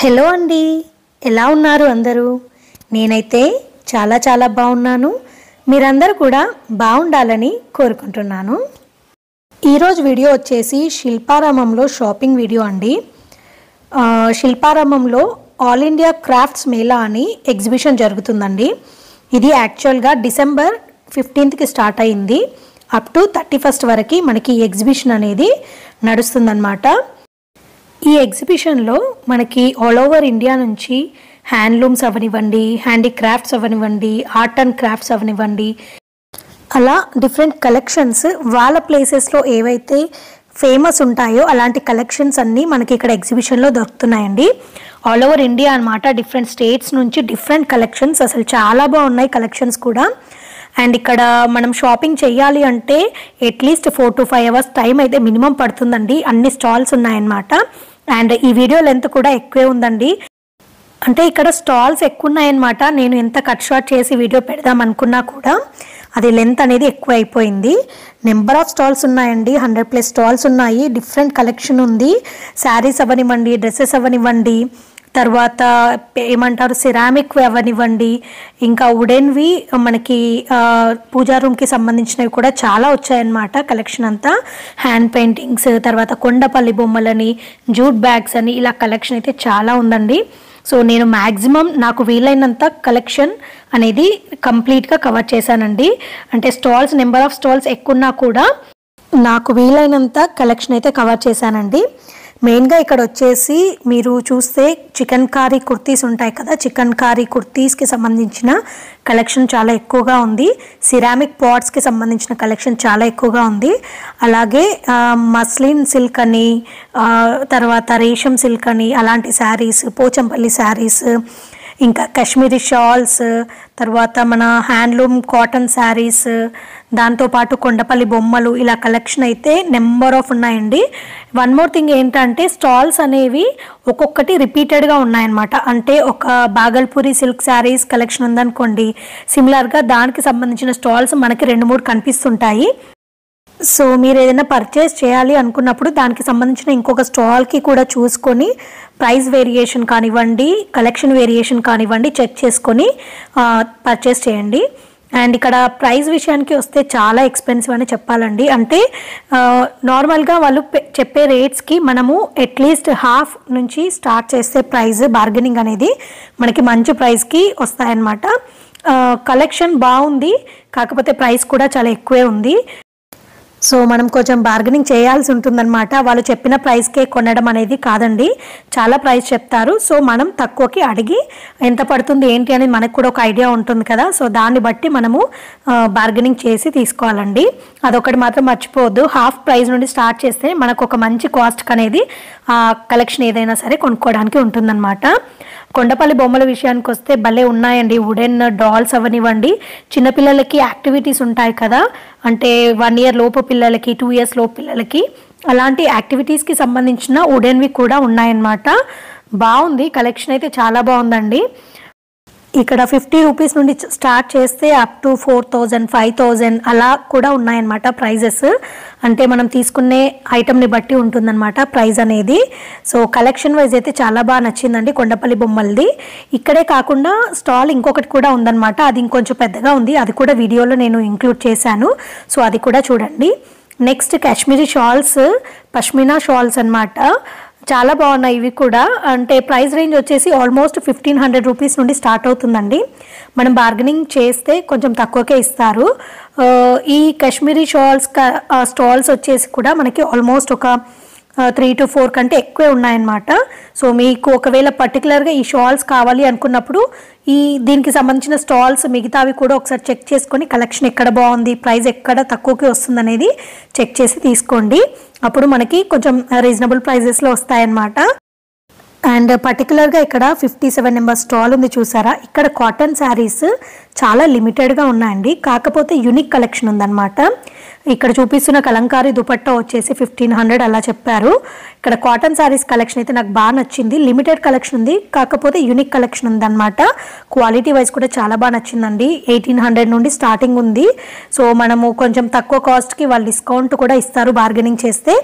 Hello అండి, ఎలా ఉన్నారు అందరూ? నేనైతే చాలా బాగున్నాను. మీరందరూ కూడా బాగుండాలని కోరుకుంటున్నాను. ఈరోజు వీడియో వచ్చేసి శిల్పారామంలో షాపింగ్ వీడియో అండి. శిల్పారామంలో ఆల్ ఇండియా క్రాఫ్ట్స్ మేళా అని ఎగ్జిబిషన్ జరుగుతుందండి. ఇది యాక్చువల్గా డిసెంబర్ 15కి స్టార్ట్ అయింది. అప్ టు 31st వరకు మనకి ఈ ఎగ్జిబిషన్ అనేది నడుస్తుందన్నమాట. ఈ ఎగ్జిబిషన్లో మనకి ఆల్ ఓవర్ ఇండియా నుంచి హ్యాండ్లూమ్స్ అవనివ్వండి, హ్యాండీక్రాఫ్ట్స్ అవనివ్వండి, ఆర్ట్ అండ్ క్రాఫ్ట్స్ అవనివ్వండి, అలా డిఫరెంట్ కలెక్షన్స్ వాళ్ళ ప్లేసెస్లో ఏవైతే ఫేమస్ ఉంటాయో అలాంటి కలెక్షన్స్ అన్నీ మనకి ఇక్కడ ఎగ్జిబిషన్లో దొరుకుతున్నాయండి. ఆల్ ఓవర్ ఇండియా అన్నమాట. డిఫరెంట్ స్టేట్స్ నుంచి డిఫరెంట్ కలెక్షన్స్, అసలు చాలా బాగున్నాయి కలెక్షన్స్ కూడా. అండ్ ఇక్కడ మనం షాపింగ్ చేయాలి అంటే అట్లీస్ట్ 4 to 5 hours టైం అయితే మినిమం పడుతుందండి. అన్ని స్టాల్స్ ఉన్నాయన్నమాట. అండ్ ఈ వీడియో లెంత్ కూడా ఎక్కువే ఉందండి. అంటే ఇక్కడ స్టాల్స్ ఎక్కువ ఉన్నాయన్నమాట. నేను ఎంత కట్ షార్ట్ చేసి వీడియో పెడదాం అనుకున్నా కూడా అది లెంత్ అనేది ఎక్కువ అయిపోయింది. నెంబర్ ఆఫ్ స్టాల్స్ ఉన్నాయండి, 100+ స్టాల్స్ ఉన్నాయి. డిఫరెంట్ కలెక్షన్ ఉంది. శారీస్ అవనివ్వండి, డ్రెస్సెస్ అవనివ్వండి, తర్వాత ఏమంటారు సిరామిక్ అవనివ్వండి, ఇంకా వుడెన్వి మనకి పూజా రూమ్కి సంబంధించినవి కూడా చాలా వచ్చాయన్నమాట. కలెక్షన్ అంతా హ్యాండ్ పెయింటింగ్స్, తర్వాత కొండపల్లి బొమ్మలని, జూట్ బ్యాగ్స్ అని, ఇలా కలెక్షన్ అయితే చాలా ఉందండి. సో నేను మ్యాక్సిమం నాకు వీలైనంత కలెక్షన్ అనేది కంప్లీట్గా కవర్ చేశానండి. అంటే స్టాల్స్ నెంబర్ ఆఫ్ స్టాల్స్ ఎక్కువన్నా కూడా నాకు వీలైనంత కలెక్షన్ అయితే కవర్ చేశానండి. మెయిన్గా ఇక్కడ వచ్చేసి మీరు చూస్తే చికెన్ కారీ కుర్తీస్ ఉంటాయి కదా, చికెన్ కారీ కుర్తీస్కి సంబంధించిన కలెక్షన్ చాలా ఎక్కువగా ఉంది. సిరామిక్ పాట్స్కి సంబంధించిన కలెక్షన్ చాలా ఎక్కువగా ఉంది. అలాగే మస్లిన్ సిల్క్ అని, తర్వాత రేషం సిల్క్ అని, అలాంటి శారీస్, పోచంపల్లి శారీస్, ఇంకా కాశ్మీరీ షాల్స్, తర్వాత మన హ్యాండ్లూమ్ కాటన్ శారీస్, దాంతోపాటు కొండపల్లి బొమ్మలు, ఇలా కలెక్షన్ అయితే నెంబర్ ఆఫ్ ఉన్నాయండి. వన్ మోర్ థింగ్ ఏంటంటే స్టాల్స్ అనేవి ఒక్కొక్కటి రిపీటెడ్గా ఉన్నాయన్నమాట. అంటే ఒక బాగల్పూరి సిల్క్ శారీస్ కలెక్షన్ ఉందనుకోండి, సిమిలర్గా దానికి సంబంధించిన స్టాల్స్ మనకి 2-3 కనిపిస్తుంటాయి. సో మీరు ఏదైనా పర్చేస్ చేయాలి అనుకున్నప్పుడు దానికి సంబంధించిన ఇంకొక స్టాల్కి కూడా చూసుకొని ప్రైస్ వేరియేషన్ కానివ్వండి, కలెక్షన్ వేరియేషన్ కానివ్వండి చెక్ చేసుకొని పర్చేస్ చేయండి. అండ్ ఇక్కడ ప్రైస్ విషయానికి వస్తే చాలా ఎక్స్పెన్సివ్ అని చెప్పాలండి. అంటే నార్మల్గా వాళ్ళు చెప్పే రేట్స్కి మనము అట్లీస్ట్ హాఫ్ నుంచి స్టార్ట్ చేస్తే ప్రైస్ బార్గెనింగ్ అనేది మనకి మంచి ప్రైస్కి వస్తాయన్నమాట. కలెక్షన్ బాగుంది, కాకపోతే ప్రైస్ కూడా చాలా ఎక్కువే ఉంది. సో మనం కొంచెం బార్గెనింగ్ చేయాల్సి ఉంటుందన్నమాట. వాళ్ళు చెప్పిన ప్రైస్కే కొనడం అనేది కాదండి, చాలా ప్రైస్ చెప్తారు. సో మనం తక్కువకి అడిగి ఎంత పడుతుంది ఏంటి అనేది మనకు కూడా ఒక ఐడియా ఉంటుంది కదా. సో దాన్ని బట్టి మనము బార్గెనింగ్ చేసి తీసుకోవాలండి. అదొకటి మాత్రం మర్చిపోవద్దు, హాఫ్ ప్రైస్ నుండి స్టార్ట్ చేస్తే మనకు ఒక మంచి కాస్ట్ అనేది కలెక్షన్ ఏదైనా సరే కొనుక్కోవడానికి ఉంటుందన్నమాట. కొండపల్లి బొమ్మల విషయానికి వస్తే భలే ఉన్నాయండి. వుడెన్ డాల్స్ అవనివ్వండి, చిన్నపిల్లలకి యాక్టివిటీస్ ఉంటాయి కదా, అంటే 1 year లోపు పిల్లలకి, 2 years లోపు పిల్లలకి, అలాంటి యాక్టివిటీస్కి సంబంధించిన వుడెన్వి కూడా ఉన్నాయన్నమాట. బాగుంది కలెక్షన్ అయితే, చాలా బాగుందండి. ఇక్కడ 50 రూపీస్ నుండి స్టార్ట్ చేస్తే అప్ టు 4000, 5000 అలా కూడా ఉన్నాయన్నమాట ప్రైజెస్. అంటే మనం తీసుకునే ఐటమ్ని బట్టి ఉంటుందన్నమాట ప్రైస్ అనేది. సో కలెక్షన్ వైజ్ అయితే చాలా బాగా నచ్చిందండి కొండపల్లి బొమ్మలది. ఇక్కడే కాకుండా స్టాల్ ఇంకొకటి కూడా ఉందన్నమాట, అది ఇంకొంచెం పెద్దగా ఉంది, అది కూడా వీడియోలో నేను ఇంక్లూడ్ చేశాను. సో అది కూడా చూడండి. Next Kashmiri shawls, pashmina shawls అన్నమాట. చాలా బాగున్నాయి ఇవి కూడా. అంటే ప్రైస్ రేంజ్ వచ్చేసి ఆల్మోస్ట్ 1500 రూపీస్ నుండి స్టార్ట్ అవుతుందండి. మనం బార్గెనింగ్ చేస్తే కొంచెం తక్కువకే ఇస్తారు. ఈ కాశ్మీరీ స్టాల్స్ వచ్చేసి కూడా మనకి ఆల్మోస్ట్ ఒక 3 to 4 కంటే ఎక్కువే ఉన్నాయన్నమాట. సో మీకు ఒకవేళ పర్టికులర్గా ఈ షాల్స్ కావాలి అనుకున్నప్పుడు దీనికి సంబంధించిన స్టాల్స్ మిగతావి కూడా ఒకసారి చెక్ చేసుకొని కలెక్షన్ ఎక్కడ బాగుంది, ప్రైస్ ఎక్కడ తక్కువకి వస్తుంది అనేది చెక్ చేసి తీసుకోండి. అప్పుడు మనకి కొంచెం రీజనబుల్ ప్రైజెస్లో వస్తాయన్నమాట. అండ్ పర్టికులర్గా ఇక్కడ 57 నెంబర్ స్టాల్ ఉంది చూసారా, ఇక్కడ కాటన్ శారీస్ చాలా లిమిటెడ్గా ఉన్నాయండి, కాకపోతే యూనిక్ కలెక్షన్ ఉందన్నమాట. ఇక్కడ చూపిస్తున్న కలంకారీ దుపట్టా వచ్చేసి 1500 అలా చెప్పారు. ఇక్కడ కాటన్ శారీస్ కలెక్షన్ అయితే నాకు బాగా నచ్చింది. లిమిటెడ్ కలెక్షన్ ఉంది, కాకపోతే యూనిక్ కలెక్షన్ ఉందన్నమాట. క్వాలిటీ వైజ్ కూడా చాలా బాగా నచ్చిందండి. 1800 నుండి స్టార్టింగ్ ఉంది. సో మనము కొంచెం తక్కువ కాస్ట్కి వాళ్ళు డిస్కౌంట్ కూడా ఇస్తారు బార్గెనింగ్ చేస్తే.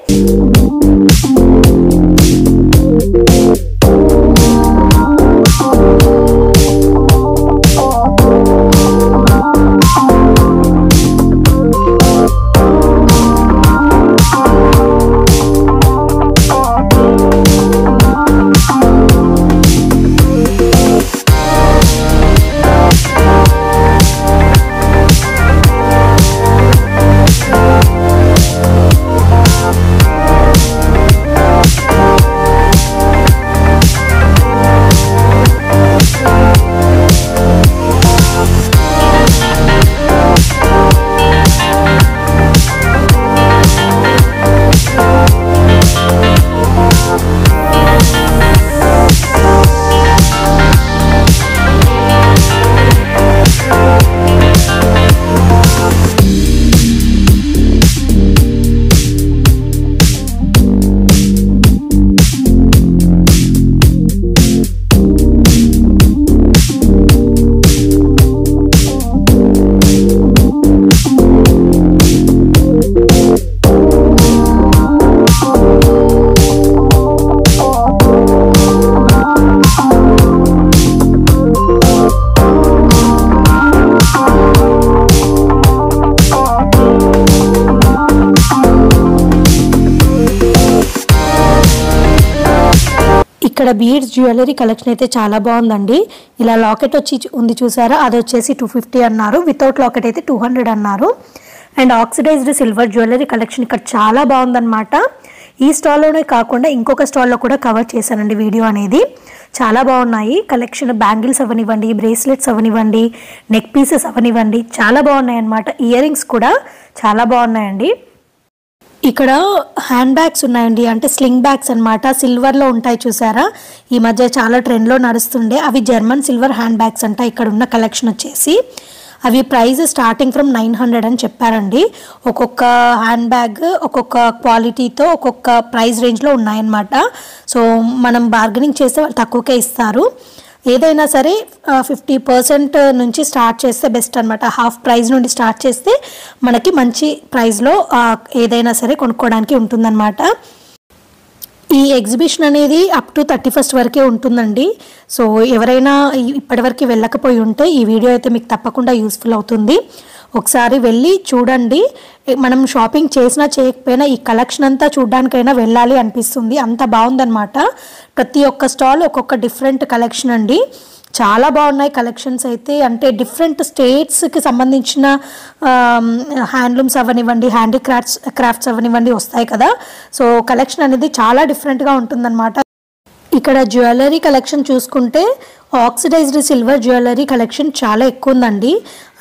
ఇక్కడ బీడ్స్ జ్యువెలరీ కలెక్షన్ అయితే చాలా బాగుందండి. ఇలా లాకెట్ వచ్చి ఉంది చూసారా, అది వచ్చేసి 250 అన్నారు. వితౌట్ లాకెట్ అయితే 200 అన్నారు. And oxidised silver jewellery collection ఇక్కడ చాలా బాగుందన్నమాట. ఈ స్టాల్లోనే కాకుండా ఇంకొక స్టాల్లో కూడా కవర్ చేశానండి వీడియో అనేది. చాలా బాగున్నాయి కలెక్షన్. బ్యాంగిల్స్ అవనివ్వండి, బ్రేస్లెట్స్ అవనివ్వండి, నెక్ పీసెస్ అవనివ్వండి, చాలా బాగున్నాయి అన్నమాట. ఇయర్ రింగ్స్ కూడా చాలా బాగున్నాయండి. ఇక్కడ హ్యాండ్ బ్యాగ్స్ ఉన్నాయండి, అంటే స్లింగ్ బ్యాగ్స్ అనమాట. సిల్వర్లో ఉంటాయి చూసారా, ఈ మధ్య చాలా ట్రెండ్లో నడుస్తుండే అవి జర్మన్ సిల్వర్ హ్యాండ్ బ్యాగ్స్ అంట. ఇక్కడ ఉన్న కలెక్షన్ వచ్చేసి అవి ప్రైస్ స్టార్టింగ్ ఫ్రమ్ 900 అని చెప్పారండి. ఒక్కొక్క హ్యాండ్ బ్యాగ్ ఒక్కొక్క క్వాలిటీతో ఒక్కొక్క ప్రైస్ రేంజ్లో ఉన్నాయన్నమాట. సో మనం బార్గెనింగ్ చేస్తే వాళ్ళు తక్కువకే ఇస్తారు. ఏదైనా సరే 50% నుంచి స్టార్ట్ చేస్తే బెస్ట్ అనమాట. హాఫ్ ప్రైస్ నుండి స్టార్ట్ చేస్తే మనకి మంచి ప్రైస్లో ఏదైనా సరే కొనుక్కోవడానికి ఉంటుందన్నమాట. ఈ ఎగ్జిబిషన్ అనేది అప్ టు 31st వరకే ఉంటుందండి. సో ఎవరైనా ఇప్పటివరకు వెళ్ళకపోయి ఉంటే ఈ వీడియో అయితే మీకు తప్పకుండా యూస్ఫుల్ అవుతుంది. ఒకసారి వెళ్ళి చూడండి. మనం షాపింగ్ చేసినా చేయకపోయినా ఈ కలెక్షన్ అంతా చూడడానికైనా వెళ్ళాలి అనిపిస్తుంది, అంత బాగుందన్నమాట. ప్రతి ఒక్క స్టాల్ ఒక్కొక్క డిఫరెంట్ కలెక్షన్ అండి. చాలా బాగున్నాయి కలెక్షన్స్ అయితే. అంటే డిఫరెంట్ స్టేట్స్కి సంబంధించిన హ్యాండ్లూమ్స్ అవనివ్వండి, క్రాఫ్ట్స్ అవనివ్వండి వస్తాయి కదా. సో కలెక్షన్ అనేది చాలా డిఫరెంట్గా ఉంటుందన్నమాట. ఇక్కడ జ్యువెలరీ కలెక్షన్ చూసుకుంటే ఆక్సిడైజ్డ్ సిల్వర్ జ్యువెలరీ కలెక్షన్ చాలా ఎక్కువ ఉందండి.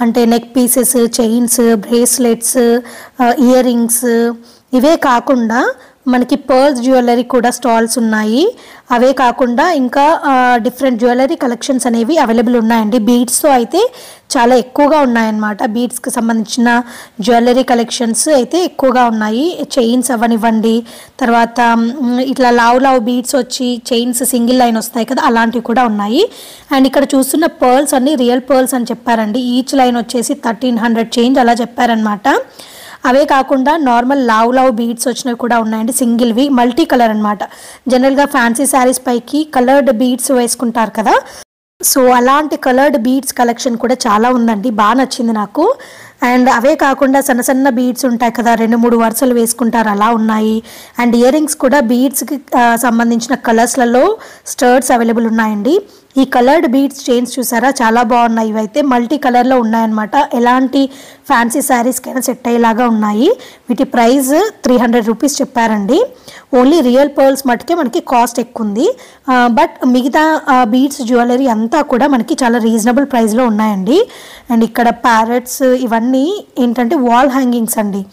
అంటే neck pieces, chains, bracelets, ear rings, ఇవే కాకుండా మనకి పర్ల్స్ జ్యువెలరీ కూడా స్టాల్స్ ఉన్నాయి. అవే కాకుండా ఇంకా డిఫరెంట్ జ్యువెలరీ కలెక్షన్స్ అనేవి అవైలబుల్ ఉన్నాయండి. బీడ్స్తో అయితే చాలా ఎక్కువగా ఉన్నాయన్నమాట. బీడ్స్కి సంబంధించిన జ్యువెలరీ కలెక్షన్స్ అయితే ఎక్కువగా ఉన్నాయి. చైన్స్ అవనివ్వండి, తర్వాత ఇట్లా లావ్ బీడ్స్ వచ్చి చైన్స్ సింగిల్ లైన్ వస్తాయి కదా, అలాంటివి కూడా ఉన్నాయి. అండ్ ఇక్కడ చూస్తున్న పర్ల్స్ అన్ని రియల్ పర్ల్స్ అని చెప్పారండి. ఈచ్ లైన్ వచ్చేసి 1300 చేంజ్ అలా చెప్పారనమాట. అవే కాకుండా నార్మల్ లావ్ బీడ్స్ వచ్చినవి కూడా ఉన్నాయండి. సింగిల్వి మల్టీ కలర్ అనమాట. జనరల్గా ఫ్యాన్సీ శారీస్ పైకి కలర్డ్ బీడ్స్ వేసుకుంటారు కదా, సో అలాంటి కలర్డ్ బీడ్స్ కలెక్షన్ కూడా చాలా ఉందండి. బాగా నచ్చింది నాకు. అండ్ అవే కాకుండా సన్న బీడ్స్ ఉంటాయి కదా, 2-3 వరుసలు వేసుకుంటారు, అలా ఉన్నాయి. అండ్ ఇయర్ రింగ్స్ కూడా బీడ్స్కి సంబంధించిన కలర్స్లలో స్టర్ట్స్ అవైలబుల్ ఉన్నాయండి. ఈ కలర్డ్ బీడ్స్ చైన్స్ చూసారా, చాలా బాగున్నాయి. ఇవైతే మల్టీ కలర్లో ఉన్నాయన్నమాట. ఎలాంటి ఫ్యాన్సీ శారీస్కైనా సెట్ అయ్యేలాగా ఉన్నాయి. వీటి ప్రైస్ 300 రూపీస్ చెప్పారండి. ఓన్లీ రియల్ పర్ల్స్ మటుకే మనకి కాస్ట్ ఎక్కువ ఉంది. బట్ మిగతా బీడ్స్ జ్యువెలరీ అంతా కూడా మనకి చాలా రీజనబుల్ ప్రైస్లో ఉన్నాయండి. అండ్ ఇక్కడ ప్యారెట్స్ ఇవన్నీ ఏంటంటే వాల్ హ్యాంగింగ్స్ అండి,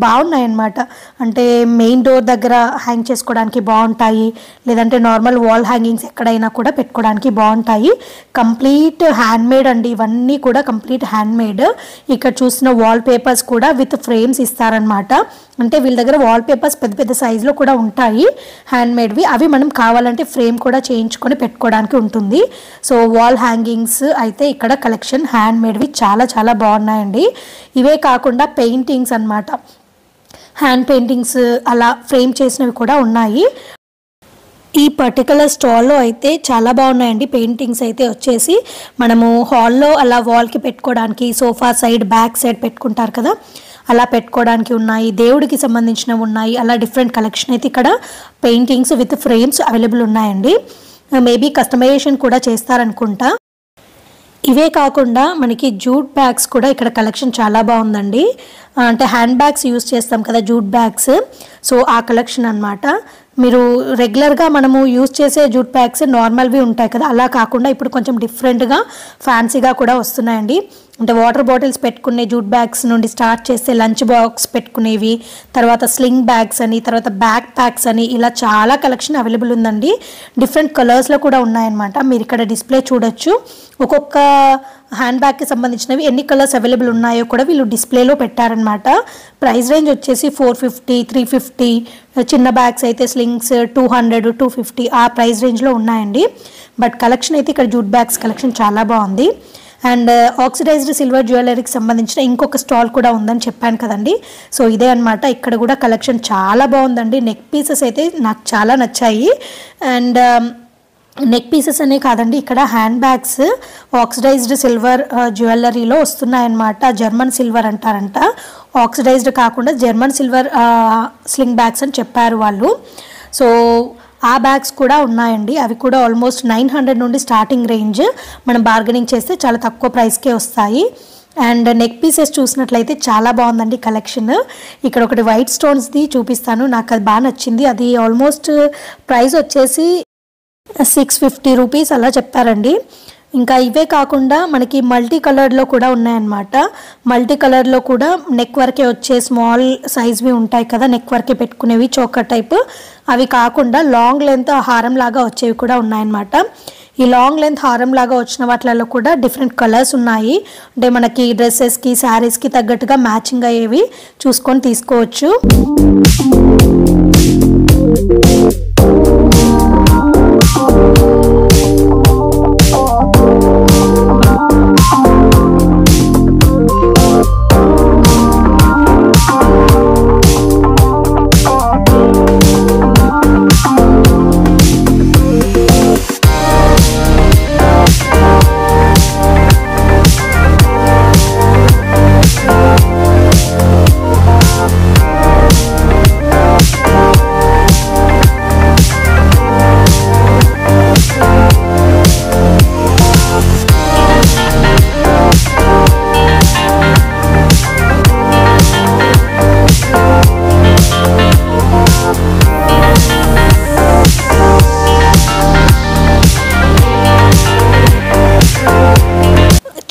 బాగున్నాయి అన్నమాట. అంటే మెయిన్ డోర్ దగ్గర హ్యాంగ్ చేసుకోవడానికి బాగుంటాయి, లేదంటే నార్మల్ వాల్ హ్యాంగింగ్స్ ఎక్కడైనా కూడా పెట్టుకోవడానికి బాగుంటాయి. కంప్లీట్ హ్యాండ్మేడ్ అండి, ఇవన్నీ కూడా కంప్లీట్ హ్యాండ్మేడ్. ఇక్కడ చూసిన వాల్ పేపర్స్ కూడా విత్ ఫ్రేమ్స్ ఇస్తారనమాట. అంటే వీళ్ళ దగ్గర వాల్ పేపర్స్ పెద్ద సైజులో కూడా ఉంటాయి హ్యాండ్మేడ్వి. అవి మనం కావాలంటే ఫ్రేమ్ కూడా చేయించుకొని పెట్టుకోవడానికి ఉంటుంది. సో వాల్ హ్యాంగింగ్స్ అయితే ఇక్కడ కలెక్షన్ హ్యాండ్మేడ్వి చాలా బాగున్నాయండి. ఇవే కాకుండా పెయింటింగ్స్ అన్నమాట, హ్యాండ్ పెయింటింగ్స్ అలా ఫ్రేమ్ చేసినవి కూడా ఉన్నాయి. ఈ పర్టికులర్ స్టాల్లో అయితే చాలా బాగున్నాయండి. పెయింటింగ్స్ అయితే వచ్చేసి మనము హాల్లో అలా వాల్కి పెట్టుకోవడానికి, సోఫా సైడ్ బ్యాక్ సైడ్ పెట్టుకుంటారు కదా, అలా పెట్టుకోవడానికి ఉన్నాయి. దేవుడికి సంబంధించినవి ఉన్నాయి. అలా డిఫరెంట్ కలెక్షన్ అయితే ఇక్కడ పెయింటింగ్స్ విత్ ఫ్రేమ్స్ అవైలబుల్ ఉన్నాయండి. మేబీ కస్టమైజేషన్ కూడా చేస్తారనుకుంటా. ఇవే కాకుండా మనకి జూట్ బ్యాగ్స్ కూడా ఇక్కడ కలెక్షన్ చాలా బాగుందండి. అంటే హ్యాండ్ బ్యాగ్స్ యూస్ చేస్తాం కదా, జూట్ బ్యాగ్స్, సో ఆ కలెక్షన్ అన్నమాట. మీరు రెగ్యులర్గా మనము యూస్ చేసే జూట్ బ్యాగ్స్ నార్మల్వి ఉంటాయి కదా, అలా కాకుండా ఇప్పుడు కొంచెం డిఫరెంట్గా ఫ్యాన్సీగా కూడా వస్తున్నాయండి. అంటే వాటర్ బాటిల్స్ పెట్టుకునే జూట్ బ్యాగ్స్ నుండి స్టార్ట్ చేస్తే లంచ్ బాక్స్ పెట్టుకునేవి, తర్వాత స్లింగ్ బ్యాగ్స్ అని, తర్వాత బ్యాక్ ప్యాక్స్ అని, ఇలా చాలా కలెక్షన్ అవైలబుల్ ఉందండి. డిఫరెంట్ కలర్స్లో కూడా ఉన్నాయన్నమాట. మీరు ఇక్కడ డిస్ప్లే చూడొచ్చు. ఒక్కొక్క హ్యాండ్ బ్యాగ్కి సంబంధించినవి ఎన్ని కలర్స్ అవైలబుల్ ఉన్నాయో కూడా వీళ్ళు డిస్ప్లేలో పెట్టారనమాట. ప్రైస్ రేంజ్ వచ్చేసి 450, 350, చిన్న బ్యాగ్స్ అయితే స్లింగ్స్ 200, 250 ఆ ప్రైస్ రేంజ్లో ఉన్నాయండి. బట్ కలెక్షన్ అయితే ఇక్కడ జూట్ బ్యాగ్స్ కలెక్షన్ చాలా బాగుంది. అండ్ ఆక్సిడైజ్డ్ సిల్వర్ జ్యువెలరీకి సంబంధించిన ఇంకొక స్టాల్ కూడా ఉందని చెప్పాను కదండి. సో ఇదే అనమాట. ఇక్కడ కూడా కలెక్షన్ చాలా బాగుందండి. నెక్ పీసెస్ అయితే నాకు చాలా నచ్చాయి. అండ్ నెక్ పీసెస్ అనే కాదండి, ఇక్కడ హ్యాండ్ బ్యాగ్స్ ఆక్సిడైజ్డ్ సిల్వర్ జ్యువెలరీలో వస్తున్నాయన్నమాట. జర్మన్ సిల్వర్ అంటారంట, ఆక్సిడైజ్డ్ కాకుండా జర్మన్ సిల్వర్ స్లింగ్ బ్యాగ్స్ అని చెప్పారు వాళ్ళు. సో ఆ బ్యాగ్స్ కూడా ఉన్నాయండి. అవి కూడా ఆల్మోస్ట్ 900 నుండి స్టార్టింగ్ రేంజ్. మనం బార్గెనింగ్ చేస్తే చాలా తక్కువ ప్రైస్కే వస్తాయి. అండ్ నెక్ పీసెస్ చూసినట్లయితే చాలా బాగుందండి కలెక్షన్. ఇక్కడ ఒకటి వైట్ స్టోన్స్ది చూపిస్తాను, నాకు అది బాగా నచ్చింది. అది ఆల్మోస్ట్ ప్రైస్ వచ్చేసి 650 రూపీస్ అలా చెప్తారండి. ఇంకా ఇవే కాకుండా మనకి మల్టీ కలర్లో కూడా ఉన్నాయన్నమాట. మల్టీ కలర్లో కూడా నెక్ వరకే వచ్చే స్మాల్ సైజ్వి ఉంటాయి కదా, నెక్ వరకే పెట్టుకునేవి చోకర్ టైప్. అవి కాకుండా లాంగ్ లెంత్ హారం లాగా వచ్చేవి కూడా ఉన్నాయన్నమాట. ఈ లాంగ్ లెంత్ హారం లాగా వచ్చిన వాటిలలో కూడా డిఫరెంట్ కలర్స్ ఉన్నాయి. అంటే మనకి డ్రెస్సెస్కి శారీస్కి తగ్గట్టుగా మ్యాచింగ్ అయ్యేవి చూసుకొని తీసుకోవచ్చు.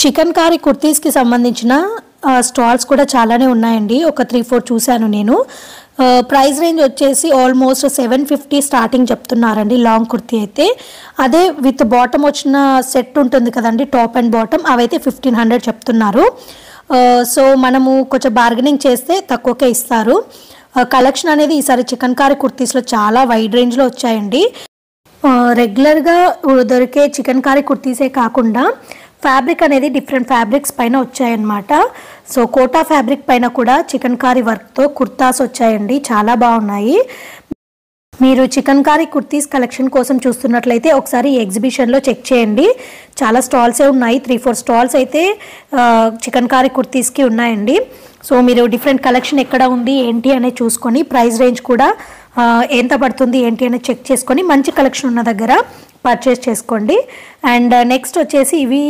చికెన్ కారీ కుర్తీస్కి సంబంధించిన స్టాల్స్ కూడా చాలానే ఉన్నాయండి. ఒక 3-4 చూశాను నేను. ప్రైస్ రేంజ్ వచ్చేసి ఆల్మోస్ట్ 750 స్టార్టింగ్ చెప్తున్నారండి లాంగ్ కుర్తీ అయితే. అదే విత్ బాటమ్ వచ్చిన సెట్ ఉంటుంది కదండి, టాప్ అండ్ బాటమ్, అవైతే 1500 చెప్తున్నారు. సో మనము కొంచెం బార్గెనింగ్ చేస్తే తక్కువకే ఇస్తారు. కలెక్షన్ అనేది ఈసారి చికెన్ కారీ కుర్తీస్లో చాలా వైడ్ రేంజ్లో వచ్చాయండి. రెగ్యులర్గా దొరికే చికెన్ కారీ కుర్తీసే కాకుండా ఫ్యాబ్రిక్ అనేది డిఫరెంట్ ఫ్యాబ్రిక్స్ పైన వచ్చాయన్నమాట. సో కోటా ఫ్యాబ్రిక్ పైన కూడా చికెన్ కారీ వర్క్తో కుర్తాస్ వచ్చాయండి, చాలా బాగున్నాయి. మీరు చికెన్ కారీ కుర్తీస్ కలెక్షన్ కోసం చూస్తున్నట్లయితే ఒకసారి ఈ ఎగ్జిబిషన్లో చెక్ చేయండి. చాలా స్టాల్సే ఉన్నాయి, 3-4 స్టాల్స్ అయితే చికెన్ కారీ కుర్తీస్కి ఉన్నాయండి. సో మీరు డిఫరెంట్ కలెక్షన్ ఎక్కడ ఉంది ఏంటి అనేది చూసుకొని ప్రైస్ రేంజ్ కూడా ఎంత పడుతుంది ఏంటి అనేది చెక్ చేసుకొని మంచి కలెక్షన్ ఉన్న దగ్గర పర్చేస్ చేసుకోండి. అండ్ నెక్స్ట్ వచ్చేసి ఇవి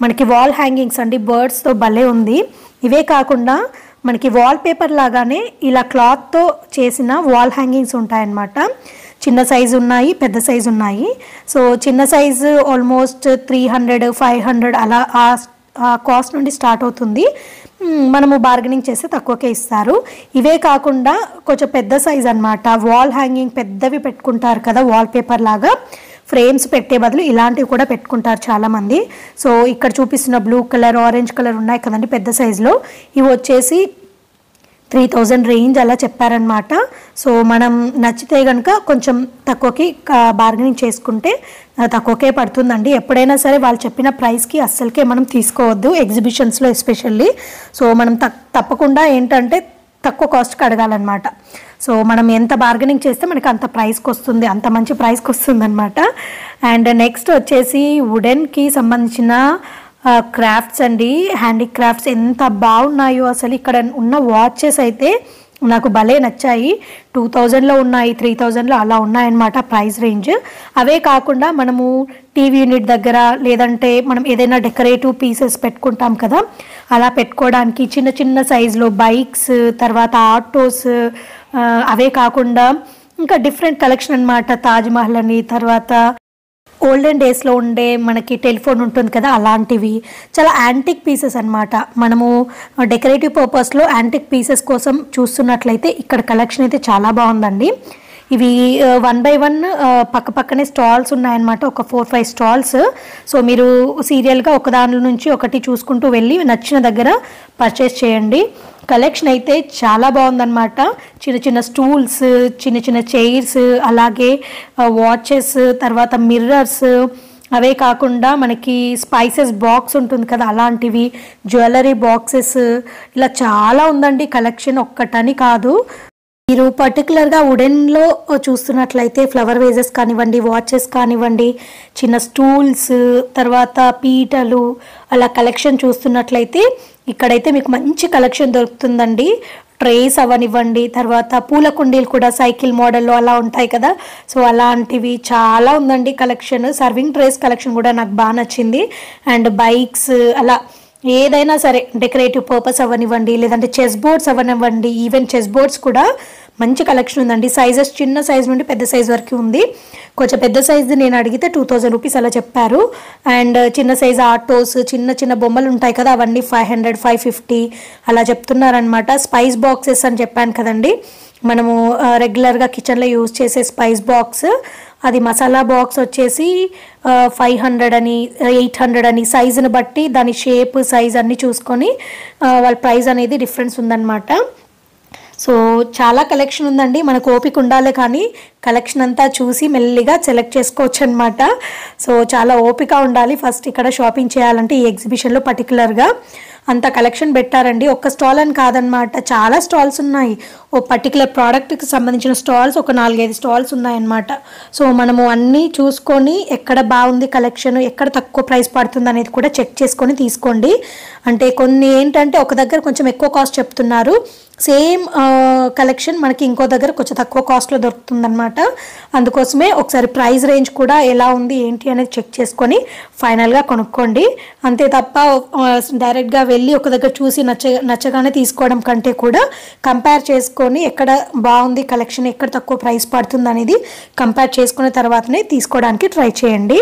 మనకి వాల్ హ్యాంగింగ్స్ అండి, బర్డ్స్తో భలే ఉంది. ఇవే కాకుండా మనకి వాల్ పేపర్ లాగానే ఇలా క్లాత్తో చేసిన వాల్ హ్యాంగింగ్స్ ఉంటాయన్నమాట. చిన్న సైజు ఉన్నాయి, పెద్ద సైజు ఉన్నాయి. సో చిన్న సైజు ఆల్మోస్ట్ 300, 500 అలా ఆ కాస్ట్ నుండి స్టార్ట్ అవుతుంది. మనము బార్గెనింగ్ చేస్తే తక్కువకే ఇస్తారు. ఇవే కాకుండా కొంచెం పెద్ద సైజ్ అన్నమాట, వాల్ హ్యాంగింగ్ పెద్దవి పెట్టుకుంటారు కదా, వాల్ పేపర్ లాగా ఫ్రేమ్స్ పెట్టే బదులు ఇలాంటివి కూడా పెట్టుకుంటారు చాలామంది. సో ఇక్కడ చూపిస్తున్న బ్లూ కలర్, ఆరెంజ్ కలర్ ఉన్నాయి కదండి పెద్ద సైజులో, ఇవి వచ్చేసి 3000 రేంజ్ అలా చెప్పారనమాట. సో మనం నచ్చితే కనుక కొంచెం తక్కువకి బార్గెనింగ్ చేసుకుంటే తక్కువకే పడుతుందండి. ఎప్పుడైనా సరే వాళ్ళు చెప్పిన ప్రైస్కి అస్సలకే మనం తీసుకోవద్దు, ఎగ్జిబిషన్స్లో ఎస్పెషల్లీ. సో మనం తప్పకుండా ఏంటంటే తక్కువ కాస్ట్కి అడగాలన్నమాట. సో మనం ఎంత బార్గెనింగ్ చేస్తే మనకి అంత ప్రైస్కి వస్తుంది, అంత మంచి ప్రైస్కి వస్తుంది అనమాట. అండ్ నెక్స్ట్ వచ్చేసి వుడెన్కి సంబంధించిన క్రాఫ్ట్స్ అండి, హ్యాండీక్రాఫ్ట్స్ ఎంత బాగున్నాయో అసలు. ఇక్కడ ఉన్న వాచెస్ అయితే నాకు భలే నచ్చాయి. 2000లో ఉన్నాయి, 3000లో అలా ఉన్నాయన్నమాట ప్రైస్ రేంజ్. అవే కాకుండా మనము టీవీ యూనిట్ దగ్గర లేదంటే మనం ఏదైనా డెకరేటివ్ పీసెస్ పెట్టుకుంటాం కదా, అలా పెట్టుకోవడానికి చిన్న చిన్న సైజులో బైక్స్, తర్వాత ఆటోస్, అవే కాకుండా ఇంకా డిఫరెంట్ కలెక్షన్ అనమాట. తాజ్మహల్ అని, తర్వాత ఓల్డెన్ డేస్లో ఉండే మనకి టెలిఫోన్ ఉంటుంది కదా, అలాంటివి చాలా యాంటిక్ పీసెస్ అనమాట. మనము డెకరేటివ్ పర్పస్లో యాంటిక్ పీసెస్ కోసం చూస్తున్నట్లయితే ఇక్కడ కలెక్షన్ అయితే చాలా బాగుందండి. ఇవి 1 by 1 పక్క పక్కనే స్టాల్స్ ఉన్నాయన్నమాట, ఒక 4-5 స్టాల్స్. సో మీరు సీరియల్గా ఒక దాని నుంచి ఒకటి చూసుకుంటూ వెళ్ళి నచ్చిన దగ్గర పర్చేస్ చేయండి. కలెక్షన్ అయితే చాలా బాగుందన్నమాట. చిన్న చిన్న స్టూల్స్, చిన్న చిన్న చైర్స్, అలాగే వాచెస్, తర్వాత మిర్రర్స్, అవే కాకుండా మనకి స్పైసెస్ బాక్స్ ఉంటుంది కదా అలాంటివి, జ్యువెలరీ బాక్సెస్, ఇలా చాలా ఉందండి కలెక్షన్, ఒక్కటని కాదు. మీరు పర్టికులర్గా వుడెన్లో చూస్తున్నట్లయితే ఫ్లవర్ వేజెస్ కానివ్వండి, వాచెస్ కానివ్వండి, చిన్న స్టూల్స్, తర్వాత పీటలు, అలా కలెక్షన్ చూస్తున్నట్లయితే ఇక్కడైతే మీకు మంచి కలెక్షన్ దొరుకుతుందండి. ట్రేస్ అవనివ్వండి, తర్వాత పూల కుండీలు కూడా సైకిల్ మోడల్లో అలా ఉంటాయి కదా, సో అలాంటివి చాలా ఉందండి కలెక్షన్. సర్వింగ్ ట్రేస్ కలెక్షన్ కూడా నాకు బాగా నచ్చింది. అండ్ బైక్స్ అలా ఏదైనా సరే డెకరేటివ్ పర్పస్ అవనివ్వండి, లేదంటే చెస్ బోర్డ్స్ అవనివ్వండి, ఈవెన్ చెస్ బోర్డ్స్ కూడా మంచి కలెక్షన్ ఉందండి. సైజెస్ చిన్న సైజ్ నుండి పెద్ద సైజ్ వరకు ఉంది. కొంచెం పెద్ద సైజ్ నేను అడిగితే 2000 రూపీస్ అలా చెప్పారు. అండ్ చిన్న సైజ్ ఆటోస్, చిన్న చిన్న బొమ్మలు ఉంటాయి కదా, అవన్నీ 500, 550 అలా చెప్తున్నారనమాట. స్పైస్ బాక్సెస్ అని చెప్పాను కదండి, మనము రెగ్యులర్గా కిచెన్లో యూజ్ చేసే స్పైస్ బాక్స్, అది మసాలా బాక్స్ వచ్చేసి 500 అని 800 అని సైజుని బట్టి దాని షేప్ సైజ్ అన్నీ చూసుకొని వాళ్ళ ప్రైస్ అనేది డిఫరెన్స్ ఉందన్నమాట. సో చాలా కలెక్షన్ ఉందండి, మనకు ఓపిక ఉండాలి కానీ కలెక్షన్ అంతా చూసి మెల్లిగా సెలెక్ట్ చేసుకోవచ్చు అనమాట. సో చాలా ఓపిక ఉండాలి ఫస్ట్ ఇక్కడ షాపింగ్ చేయాలంటే. ఈ ఎగ్జిబిషన్లో పర్టికులర్గా అంత కలెక్షన్ పెట్టారండి. ఒక్క స్టాల్ అని కాదనమాట, చాలా స్టాల్స్ ఉన్నాయి. ఓ పర్టికులర్ ప్రోడక్ట్కి సంబంధించిన స్టాల్స్ ఒక 4-5 స్టాల్స్ ఉన్నాయన్నమాట. సో మనము అన్నీ చూసుకొని ఎక్కడ బాగుంది కలెక్షన్, ఎక్కడ తక్కువ ప్రైస్ పడుతుంది అనేది కూడా చెక్ చేసుకొని తీసుకోండి. అంటే కొన్ని ఏంటంటే ఒక దగ్గర కొంచెం ఎక్కువ కాస్ట్ చెప్తున్నారు, సేమ్ కలెక్షన్ మనకి ఇంకో దగ్గర కొంచెం తక్కువ కాస్ట్లో దొరుకుతుందన్నమాట. అందుకోసమే ఒకసారి ప్రైస్ రేంజ్ కూడా ఎలా ఉంది ఏంటి అనేది చెక్ చేసుకొని ఫైనల్గా కొనుక్కోండి. అంతే తప్ప డైరెక్ట్గా వెళ్ళి ఒక దగ్గర చూసి నచ్చగానే తీసుకోవడం కంటే కూడా కంపేర్ చేసుకొని ఎక్కడ బాగుంది కలెక్షన్, ఎక్కడ తక్కువ ప్రైస్ పడుతుంది అనేది కంపేర్ చేసుకున్న తర్వాతనే తీసుకోవడానికి ట్రై చేయండి.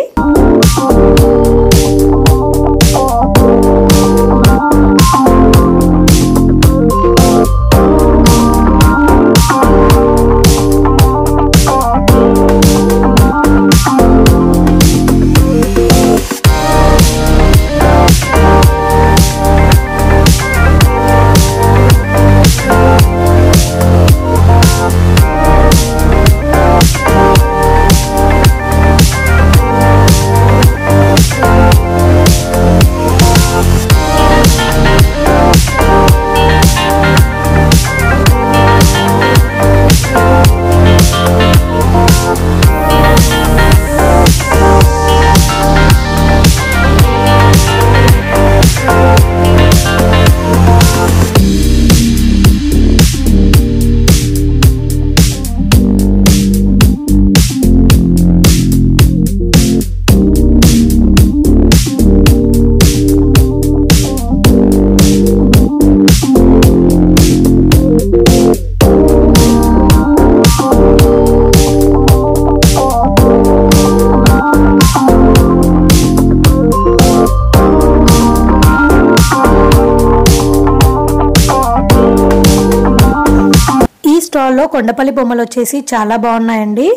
స్టాల్లో కొండపల్లి బొమ్మలు వచ్చేసి చాలా బాగున్నాయండి.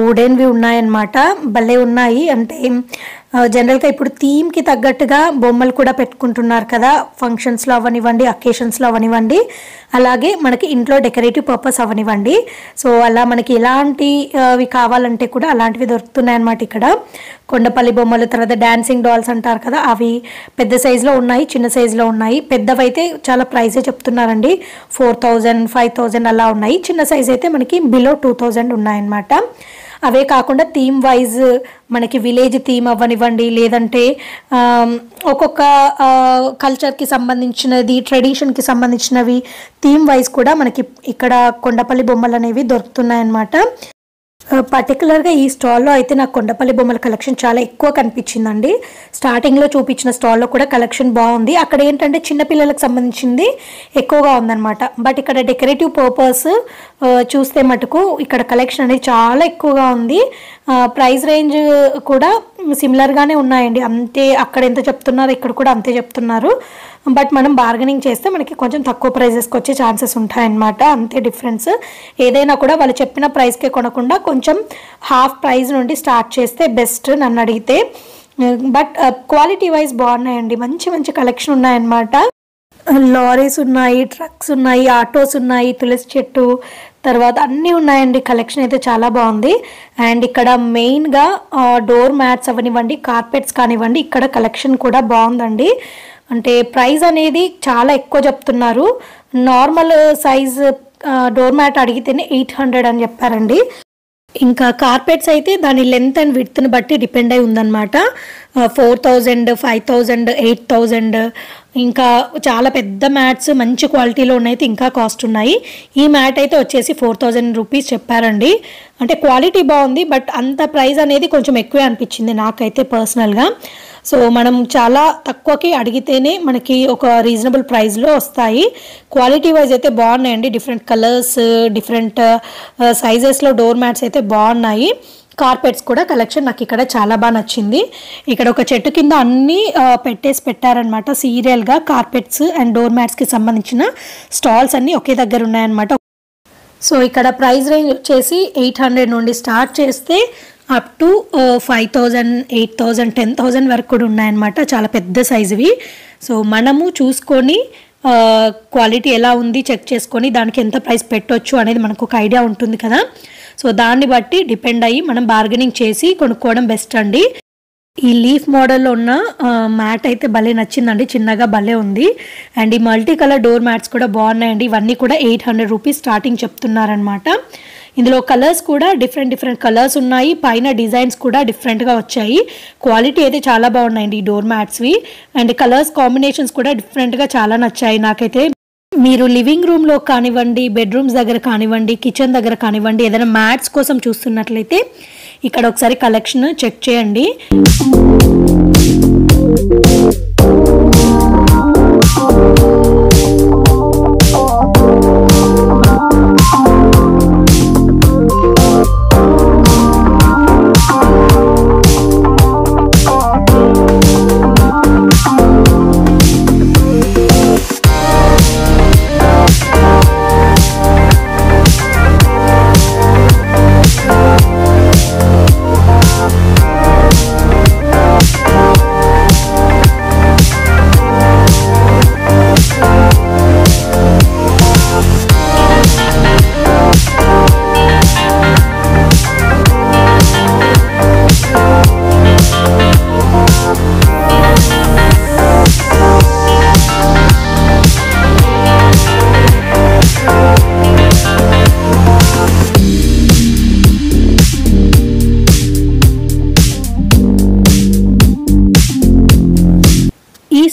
వుడెన్వి ఉన్నాయన్నమాట, భలే ఉన్నాయి. అంటే జనరల్గా ఇప్పుడు థీమ్కి తగ్గట్టుగా బొమ్మలు కూడా పెట్టుకుంటున్నారు కదా, ఫంక్షన్స్లో అవనివ్వండి, అకేషన్స్లో అవనివ్వండి, అలాగే మనకి ఇంట్లో డెకరేటివ్ పర్పస్ అవనివ్వండి. సో అలా మనకి ఎలాంటివి కావాలంటే కూడా అలాంటివి దొరుకుతున్నాయి అన్నమాట ఇక్కడ. కొండపల్లి బొమ్మలు, తర్వాత డాన్సింగ్ డాల్స్ అంటారు కదా, అవి పెద్ద సైజులో ఉన్నాయి, చిన్న సైజులో ఉన్నాయి. పెద్దవైతే చాలా ప్రైజే చెప్తున్నారండి, 4000, 5000 అలా ఉన్నాయి. చిన్న సైజ్ అయితే మనకి బిలో 2000 ఉన్నాయన్నమాట. అవే కాకుండా థీమ్ వైజ్ మనకి విలేజ్ థీమ్ అవ్వనివ్వండి, లేదంటే ఒక్కొక్క కల్చర్కి సంబంధించినది, ట్రెడిషన్కి సంబంధించినవి థీమ్ వైజ్ కూడా మనకి ఇక్కడ కొండపల్లి బొమ్మలు అనేవి దొరుకుతున్నాయన్నమాట. పర్టికులర్గా ఈ స్టాల్లో అయితే నాకు కొండపల్లి బొమ్మల కలెక్షన్ చాలా ఎక్కువ కనిపించిందండి. స్టార్టింగ్లో చూపించిన స్టాల్లో కూడా కలెక్షన్ బాగుంది. అక్కడ ఏంటంటే చిన్నపిల్లలకు సంబంధించింది ఎక్కువగా ఉందన్నమాట. బట్ ఇక్కడ డెకరేటివ్ పర్పస్ చూస్తే మటుకు ఇక్కడ కలెక్షన్ అనేది చాలా ఎక్కువగా ఉంది. ప్రైస్ రేంజ్ కూడా సిమిలర్గానే ఉన్నాయండి, అంతే. అక్కడ ఎంత చెప్తున్నారు ఇక్కడ కూడా అంతే చెప్తున్నారు. బట్ మనం బార్గెనింగ్ చేస్తే మనకి కొంచెం తక్కువ ప్రైజెస్కి వచ్చే ఛాన్సెస్ ఉంటాయన్నమాట, అంతే డిఫరెన్స్. ఏదైనా కూడా వాళ్ళు చెప్పిన ప్రైస్కే కొనకుండా కొంచెం హాఫ్ ప్రైస్ నుండి స్టార్ట్ చేస్తే బెస్ట్ నన్ను అడిగితే. బట్ క్వాలిటీ వైజ్ బాగున్నాయండి, మంచి మంచి కలెక్షన్ ఉన్నాయన్నమాట. లారీస్ ఉన్నాయి, ట్రక్స్ ఉన్నాయి, ఆటోస్ ఉన్నాయి, తులసి చెట్టు, తర్వాత అన్నీ ఉన్నాయండి. కలెక్షన్ అయితే చాలా బాగుంది. అండ్ ఇక్కడ మెయిన్గా డోర్ మ్యాట్స్ అవనివ్వండి, కార్పెట్స్ కానివ్వండి, ఇక్కడ కలెక్షన్ కూడా బాగుందండి. అంటే ప్రైస్ అనేది చాలా ఎక్కువ చెప్తున్నారు. నార్మల్ సైజ్ డోర్ మ్యాట్ అడిగితేనే 800 అని చెప్పారండి. ఇంకా కార్పెట్స్ అయితే దాని లెంత్ అండ్ విడ్త్ని బట్టి డిపెండ్ అయి ఉందన్నమాట. 4000, 5000, 8000, ఇంకా చాలా పెద్ద మ్యాట్స్ మంచి క్వాలిటీలో ఉన్నాయి ఇంకా కాస్ట్ ఉన్నాయి. ఈ మ్యాట్ అయితే వచ్చేసి 4000 రూపీస్ చెప్పారండి. అంటే క్వాలిటీ బాగుంది, బట్ అంత ప్రైస్ అనేది కొంచెం ఎక్కువే అనిపించింది నాకైతే పర్సనల్గా. సో మనం చాలా తక్కువకి అడిగితేనే మనకి ఒక రీజనబుల్ ప్రైస్లో వస్తాయి. క్వాలిటీ వైజ్ అయితే బాగున్నాయండి. డిఫరెంట్ కలర్స్, డిఫరెంట్ సైజెస్లో డోర్ మ్యాట్స్ అయితే బాగున్నాయి. కార్పెట్స్ కూడా కలెక్షన్ నాకు ఇక్కడ చాలా బాగా నచ్చింది. ఇక్కడ ఒక చెట్టు కింద అన్నీ పెట్టారనమాట. సీరియల్గా కార్పెట్స్ అండ్ డోర్ మ్యాట్స్కి సంబంధించిన స్టాల్స్ అన్నీ ఒకే దగ్గర ఉన్నాయన్నమాట. సో ఇక్కడ ప్రైస్ రేంజ్ వచ్చేసి 800 నుండి స్టార్ట్ చేస్తే అప్ టు 5000, 8000, 10,000 వరకు కూడా ఉన్నాయన్నమాట. చాలా పెద్ద సైజువి. సో మనము చూసుకొని క్వాలిటీ ఎలా ఉంది చెక్ చేసుకొని దానికి ఎంత ప్రైస్ పెట్టవచ్చు అనేది మనకు ఒక ఐడియా ఉంటుంది కదా. సో దాన్ని బట్టి డిపెండ్ అయ్యి మనం బార్గెనింగ్ చేసి కొనుక్కోవడం బెస్ట్ అండి. ఈ లీఫ్ మోడల్లో ఉన్న మ్యాట్ అయితే భలే నచ్చిందండి. చిన్నగా భలే ఉంది. అండ్ ఈ మల్టీ కలర్ డోర్ మ్యాట్స్ కూడా బాగున్నాయండి. ఇవన్నీ కూడా 800 రూపీస్ స్టార్టింగ్ చెప్తున్నారనమాట. ఇందులో కలర్స్ కూడా డిఫరెంట్ కలర్స్ ఉన్నాయి. పైన డిజైన్స్ కూడా డిఫరెంట్గా వచ్చాయి. క్వాలిటీ అయితే చాలా బాగున్నాయండి ఈ డోర్ మ్యాట్స్వి. అండ్ కలర్స్ కాంబినేషన్స్ కూడా డిఫరెంట్గా చాలా నచ్చాయి నాకైతే. మీరు లివింగ్ రూమ్లో కానివ్వండి, బెడ్రూమ్స్ దగ్గర కానివ్వండి, కిచెన్ దగ్గర కానివ్వండి, ఏదైనా మ్యాట్స్ కోసం చూస్తున్నట్లయితే ఇక్కడ ఒకసారి కలెక్షన్ చెక్ చేయండి.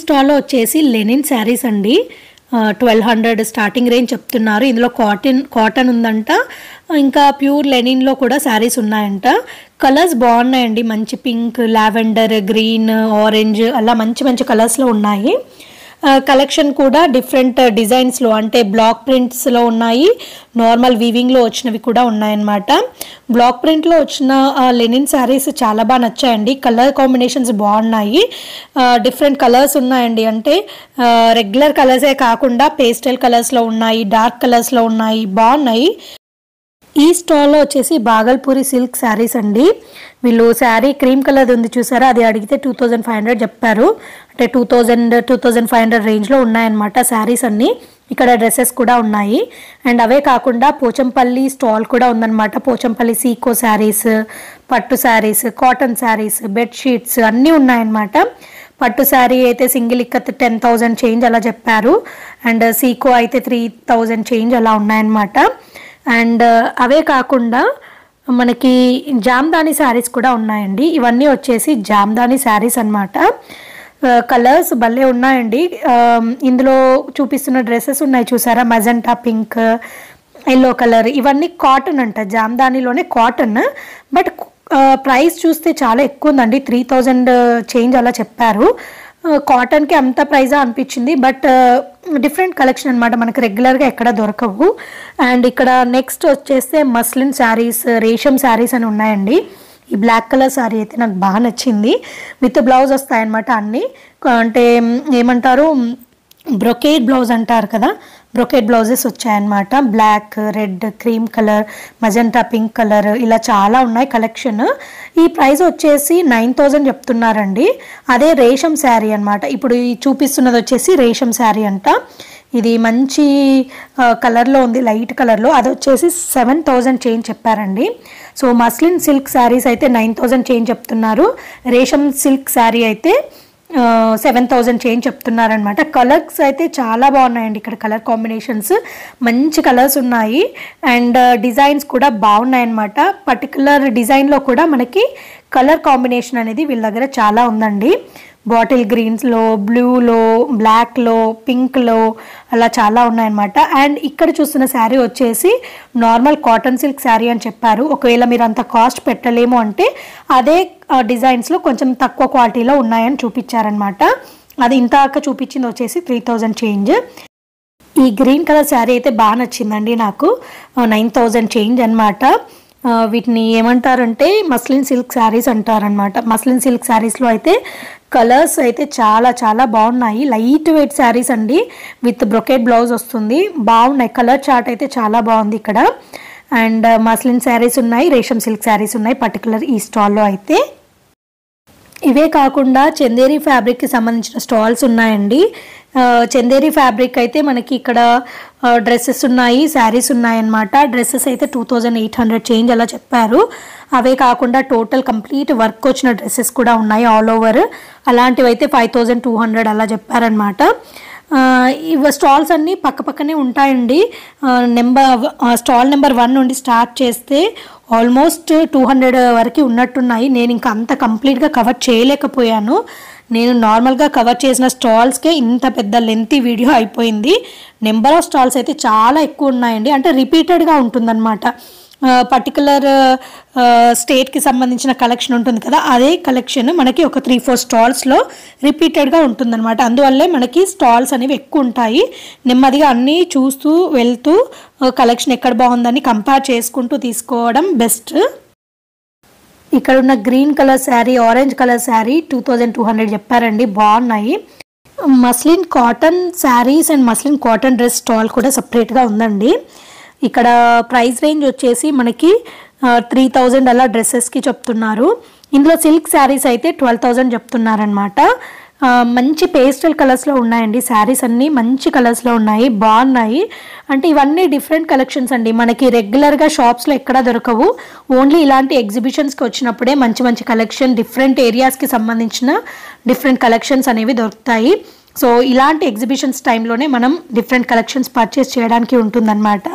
స్టాల్లో వచ్చేసి లెనిన్ శారీస్ అండి. 1200 స్టార్టింగ్ రేంజ్ చెప్తున్నారు. ఇందులో కాటన్ ఉందంట, ఇంకా ప్యూర్ లెనిన్లో కూడా శారీస్ ఉన్నాయంట. కలర్స్ బాగున్నాయండి. మంచి పింక్, లావెండర్, గ్రీన్, ఆరెంజ్ అలా మంచి కలర్స్లో ఉన్నాయి. కలెక్షన్ కూడా డిఫరెంట్ డిజైన్స్లో అంటే బ్లాక్ ప్రింట్స్లో ఉన్నాయి, నార్మల్ వీవింగ్లో వచ్చినవి కూడా ఉన్నాయన్నమాట. బ్లాక్ ప్రింట్లో వచ్చిన లెనిన్ శారీస్ చాలా బాగా నచ్చాయండి. కలర్ కాంబినేషన్స్ బాగున్నాయి. డిఫరెంట్ కలర్స్ ఉన్నాయండి. అంటే రెగ్యులర్ కలర్సే కాకుండా పేస్టల్ కలర్స్లో ఉన్నాయి, డార్క్ కలర్స్లో ఉన్నాయి, బాగున్నాయి. ఈ స్టాల్లో వచ్చేసి బాగల్పూరి సిల్క్ శారీస్ అండి. వీళ్ళు శారీ క్రీమ్ కలర్ ఉంది చూసారా, అది అడిగితే 2500 చెప్పారు. అంటే 2500 రేంజ్లో ఉన్నాయన్నమాట శారీస్ అన్నీ. ఇక్కడ డ్రెస్సెస్ కూడా ఉన్నాయి. అండ్ అవే కాకుండా పోచంపల్లి స్టాల్ కూడా ఉందన్నమాట. పోచంపల్లి సీకో శారీస్, పట్టు శారీస్, కాటన్ శారీస్, బెడ్షీట్స్ అన్నీ ఉన్నాయన్నమాట. పట్టు శారీ అయితే సింగిల్ ఇక్కత్ 10,000 చేంజ్ అలా చెప్పారు. అండ్ సీకో అయితే 3,000 చేంజ్ అలా ఉన్నాయన్నమాట. అండ్ అవే కాకుండా మనకి జామ్దాని శారీస్ కూడా ఉన్నాయండి. ఇవన్నీ వచ్చేసి జామ్దాని శారీస్ అన్నమాట. కలర్స్ భలే ఉన్నాయండి. ఇందులో చూపిస్తున్న డ్రెస్సెస్ ఉన్నాయి చూసారా, మజెంటా పింక్, ఎల్లో కలర్, ఇవన్నీ కాటన్ అంట, జామ్దానిలోనే కాటన్. బట్ ప్రైస్ చూస్తే చాలా ఎక్కువ ఉందండి, 3000 చేంజ్ అలా చెప్పారు. కాటన్కి అంత ప్రైజా అనిపించింది. బట్ డిఫరెంట్ కలెక్షన్ అనమాట, మనకు రెగ్యులర్గా ఎక్కడ దొరకవు. అండ్ ఇక్కడ నెక్స్ట్ వచ్చేస్తే మస్లిన్ శారీస్, రేషం శారీస్ అని ఉన్నాయండి. ఈ బ్లాక్ కలర్ శారీ అయితే నాకు బాగా నచ్చింది. విత్ బ్లౌజ్ వస్తాయన్నమాట అన్నీ. అంటే ఏమంటారు, బ్రొకేడ్ బ్లౌజ్ అంటారు కదా, బ్రొకేడ్ బ్లౌజెస్ వచ్చాయన్నమాట. Black, red, cream colour, magenta pink colour, ఇలా చాలా ఉన్నాయి కలెక్షన్. ఈ ప్రైస్ వచ్చేసి 9000 చెప్తున్నారండి. అదే రేషం శారీ అనమాట. ఇప్పుడు ఈ చూపిస్తున్నది వచ్చేసి రేషం శారీ అంట. ఇది మంచి కలర్లో ఉంది, లైట్ కలర్లో. అది వచ్చేసి 7000 చేంజ్ చెప్పారండి. సో మస్లిన్ సిల్క్ శారీస్ అయితే 9000 చేంజ్ చెప్తున్నారు. రేషం సిల్క్ శారీ అయితే 7,000 చేంజ్ చెప్తున్నారనమాట. కలర్స్ అయితే చాలా బాగున్నాయండి. ఇక్కడ కలర్ కాంబినేషన్స్ మంచి కలర్స్ ఉన్నాయి అండ్ డిజైన్స్ కూడా బాగున్నాయన్నమాట. పర్టికులర్ డిజైన్లో కూడా మనకి కలర్ కాంబినేషన్ అనేది వీళ్ళ దగ్గర చాలా ఉందండి. బాటిల్ గ్రీన్స్లో, బ్లూలో, బ్లాక్లో, పింక్లో అలా చాలా ఉన్నాయన్నమాట. అండ్ ఇక్కడ చూస్తున్న శారీ వచ్చేసి నార్మల్ కాటన్ సిల్క్ శారీ అని చెప్పారు. ఒకవేళ మీరు అంత కాస్ట్ పెట్టలేము అంటే అదే డిజైన్స్లో కొంచెం తక్కువ క్వాలిటీలో ఉన్నాయని చూపించారనమాట. అది ఇంతక చూపించింది వచ్చేసి 3,000 చేంజ్. ఈ గ్రీన్ కలర్ శారీ అయితే బాగా నచ్చిందండి నాకు. 9,000 చేంజ్ అనమాట. వీటిని ఏమంటారంటే మస్లిన్ సిల్క్ శారీస్ అంటారనమాట. మస్లిన్ సిల్క్ శారీస్లో అయితే కలర్స్ అయితే చాలా చాలా బాగున్నాయి. లైట్ వెయిట్ శారీస్ అండి, విత్ బ్రొకెట్ బ్లౌజ్ వస్తుంది. బాగున్నాయి. కలర్ చార్ట్ అయితే చాలా బాగుంది ఇక్కడ. అండ్ మస్లిన్ శారీస్ ఉన్నాయి, రేషం సిల్క్ శారీస్ ఉన్నాయి పర్టికులర్ ఈ స్టాల్లో అయితే. ఇవే కాకుండా చందేరి ఫ్యాబ్రిక్కి సంబంధించిన స్టాల్స్ ఉన్నాయండి. చందేరి ఫ్యాబ్రిక్ అయితే మనకి ఇక్కడ డ్రెస్సెస్ ఉన్నాయి, శారీస్ ఉన్నాయన్నమాట. డ్రెస్సెస్ అయితే 2,800 చేంజ్ అలా చెప్పారు. అవే కాకుండా టోటల్ కంప్లీట్ వర్క్ వచ్చిన డ్రెస్సెస్ కూడా ఉన్నాయి ఆల్ ఓవర్. అలాంటివి అయితే 5,200 అలా చెప్పారనమాట. ఇవి స్టాల్స్ అన్నీ పక్కపక్కనే ఉంటాయండి. స్టాల్ నెంబర్ 1 నుండి స్టార్ట్ చేస్తే ఆల్మోస్ట్ 200 వరకు ఉన్నట్టున్నాయి. నేను ఇంకా అంత కంప్లీట్గా కవర్ చేయలేకపోయాను. నేను నార్మల్గా కవర్ చేసిన స్టాల్స్కే ఇంత పెద్ద లెంతీ వీడియో అయిపోయింది. నెంబర్ ఆఫ్ స్టాల్స్ అయితే చాలా ఎక్కువ ఉన్నాయండి. అంటే రిపీటెడ్గా ఉంటుందన్నమాట. పర్టికులర్ స్టేట్కి సంబంధించిన కలెక్షన్ ఉంటుంది కదా, అదే కలెక్షన్ మనకి ఒక 3-4 స్టాల్స్లో రిపీటెడ్గా ఉంటుందన్నమాట. అందువల్లే మనకి స్టాల్స్ అనేవి ఎక్కువ ఉంటాయి. నెమ్మదిగా అన్నీ చూస్తూ వెళ్తూ కలెక్షన్ ఎక్కడ బాగుందని కంపేర్ చేసుకుంటూ తీసుకోవడం బెస్ట్. ఇక్కడ ఉన్న green colour sari, orange colour sari 2,200 చెప్పారండి. బాగున్నాయి. Muslin cotton saris and muslin cotton dress stall కూడా సపరేట్గా ఉందండి. ఇక్కడ ప్రైస్ రేంజ్ వచ్చేసి మనకి 3,000 అలా డ్రెస్సెస్కి చెప్తున్నారు. ఇందులో సిల్క్ శారీస్ అయితే 12,000 చెప్తున్నారనమాట. మంచి పేస్టల్ కలర్స్లో ఉన్నాయండి. శారీస్ అన్నీ మంచి కలర్స్లో ఉన్నాయి, బాగున్నాయి. అంటే ఇవన్నీ డిఫరెంట్ కలెక్షన్స్ అండి. మనకి రెగ్యులర్గా షాప్స్లో ఎక్కడా దొరకవు. ఓన్లీ ఇలాంటి ఎగ్జిబిషన్స్కి వచ్చినప్పుడే మంచి మంచి కలెక్షన్, డిఫరెంట్ ఏరియాస్కి సంబంధించిన డిఫరెంట్ కలెక్షన్స్ అనేవి దొరుకుతాయి. సో ఇలాంటి ఎగ్జిబిషన్స్ టైంలోనే మనం డిఫరెంట్ కలెక్షన్స్ పర్చేస్ చేయడానికి ఉంటుందన్నమాట.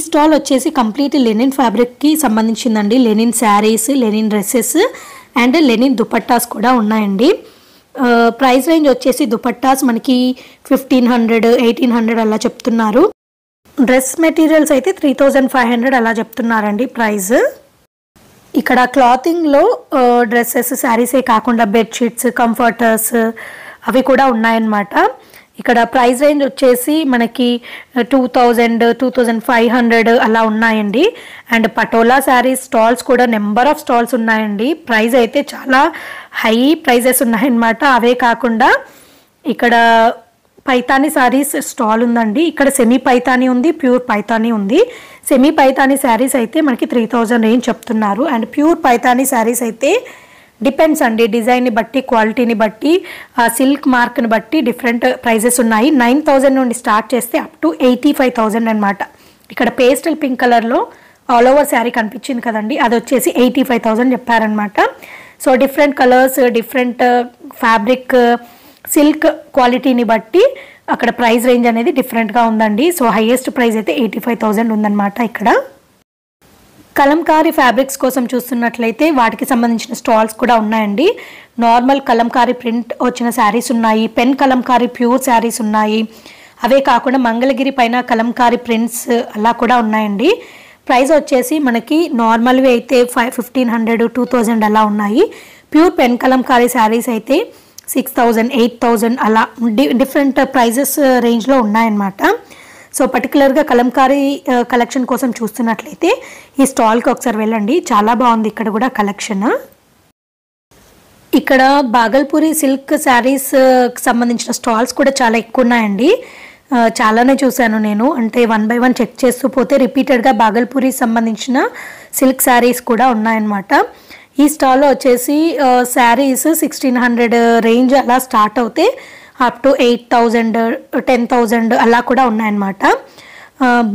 స్టాల్ వచ్చేసి కంప్లీట్ లెనిన్ ఫ్యాబ్రిక్కి సంబంధించిందండి. Linen saris, linen dresses and linen dupattas కూడా ఉన్నాయండి. ప్రైస్ రేంజ్ వచ్చేసి దుపట్టాస్ మనకి 1,500, 1,800 అలా చెప్తున్నారు. డ్రెస్ మెటీరియల్స్ అయితే 3,500 అలా చెప్తున్నారండి ప్రైస్. ఇక్కడ క్లాతింగ్లో డ్రెస్సెస్, శారీసే కాకుండా బెడ్షీట్స్, కంఫర్టర్స్ అవి కూడా ఉన్నాయన్నమాట. ఇక్కడ ప్రైస్ రేంజ్ వచ్చేసి మనకి 2,000, 2,500 అలా ఉన్నాయండి. అండ్ పటోలా శారీస్ స్టాల్స్ కూడా నెంబర్ ఆఫ్ స్టాల్స్ ఉన్నాయండి. ప్రైస్ అయితే చాలా హై ప్రైజెస్ ఉన్నాయన్నమాట. అవే కాకుండా ఇక్కడ పైతానీ శారీస్ స్టాల్ ఉందండి. ఇక్కడ సెమీ పైతానీ ఉంది, ప్యూర్ పైతానీ ఉంది. సెమీ పైతానీ శారీస్ అయితే మనకి 3,000 రేంజ్ చెప్తున్నారు. అండ్ ప్యూర్ పైతానీ శారీస్ అయితే డిపెండ్స్ అండి, డిజైన్ని బట్టి, క్వాలిటీని బట్టి, సిల్క్ మార్క్ని బట్టి డిఫరెంట్ ప్రైజెస్ ఉన్నాయి. 9,000 నుండి స్టార్ట్ చేస్తే అప్ టు 85,000 అనమాట. ఇక్కడ పేస్టల్ పింక్ కలర్లో ఆల్ ఓవర్ శారీ కనిపించింది కదండి, అది వచ్చేసి 85,000 చెప్పారనమాట. So different colours, different fabric silk క్వాలిటీని బట్టి అక్కడ ప్రైస్ రేంజ్ అనేది డిఫరెంట్గా ఉందండి. సో హైయెస్ట్ ప్రైస్ అయితే 85,000 ఉందన్నమాట. ఇక్కడ కలంకారీ ఫ్యాబ్రిక్స్ కోసం చూస్తున్నట్లయితే వాటికి సంబంధించిన స్టాల్స్ కూడా ఉన్నాయండి. నార్మల్ కలంకారీ ప్రింట్ వచ్చిన శారీస్ ఉన్నాయి, పెన్ కలంకారీ ప్యూర్ శారీస్ ఉన్నాయి. అవే కాకుండా మంగళగిరి పైన కలంకారీ ప్రింట్స్ అలా కూడా ఉన్నాయండి. ప్రైస్ వచ్చేసి మనకి నార్మల్వి అయితే 1,500, 2,000 అలా ఉన్నాయి. ప్యూర్ పెన్ కలంకారీ శారీస్ అయితే 6,000, 8,000 అలా డిఫరెంట్ ప్రైజెస్ రేంజ్లో ఉన్నాయన్నమాట. సో పర్టికులర్గా కలంకారీ కలెక్షన్ కోసం చూస్తున్నట్లయితే ఈ స్టాల్కి ఒకసారి వెళ్ళండి, చాలా బాగుంది ఇక్కడ కూడా కలెక్షన్. ఇక్కడ బాగల్పూరి సిల్క్ శారీస్ సంబంధించిన స్టాల్స్ కూడా చాలా ఎక్కువ ఉన్నాయండి. చాలానే చూశాను నేను, అంటే 1 by 1 చెక్ చేస్తూ పోతే రిపీటెడ్గా బాగల్పూరి సంబంధించిన సిల్క్ శారీస్ కూడా ఉన్నాయన్నమాట. ఈ స్టాల్లో వచ్చేసి శారీస్ 1,600 రేంజ్ అలా స్టార్ట్ అవుతే అప్ టు 8,000, 10,000 అలా కూడా ఉన్నాయన్నమాట.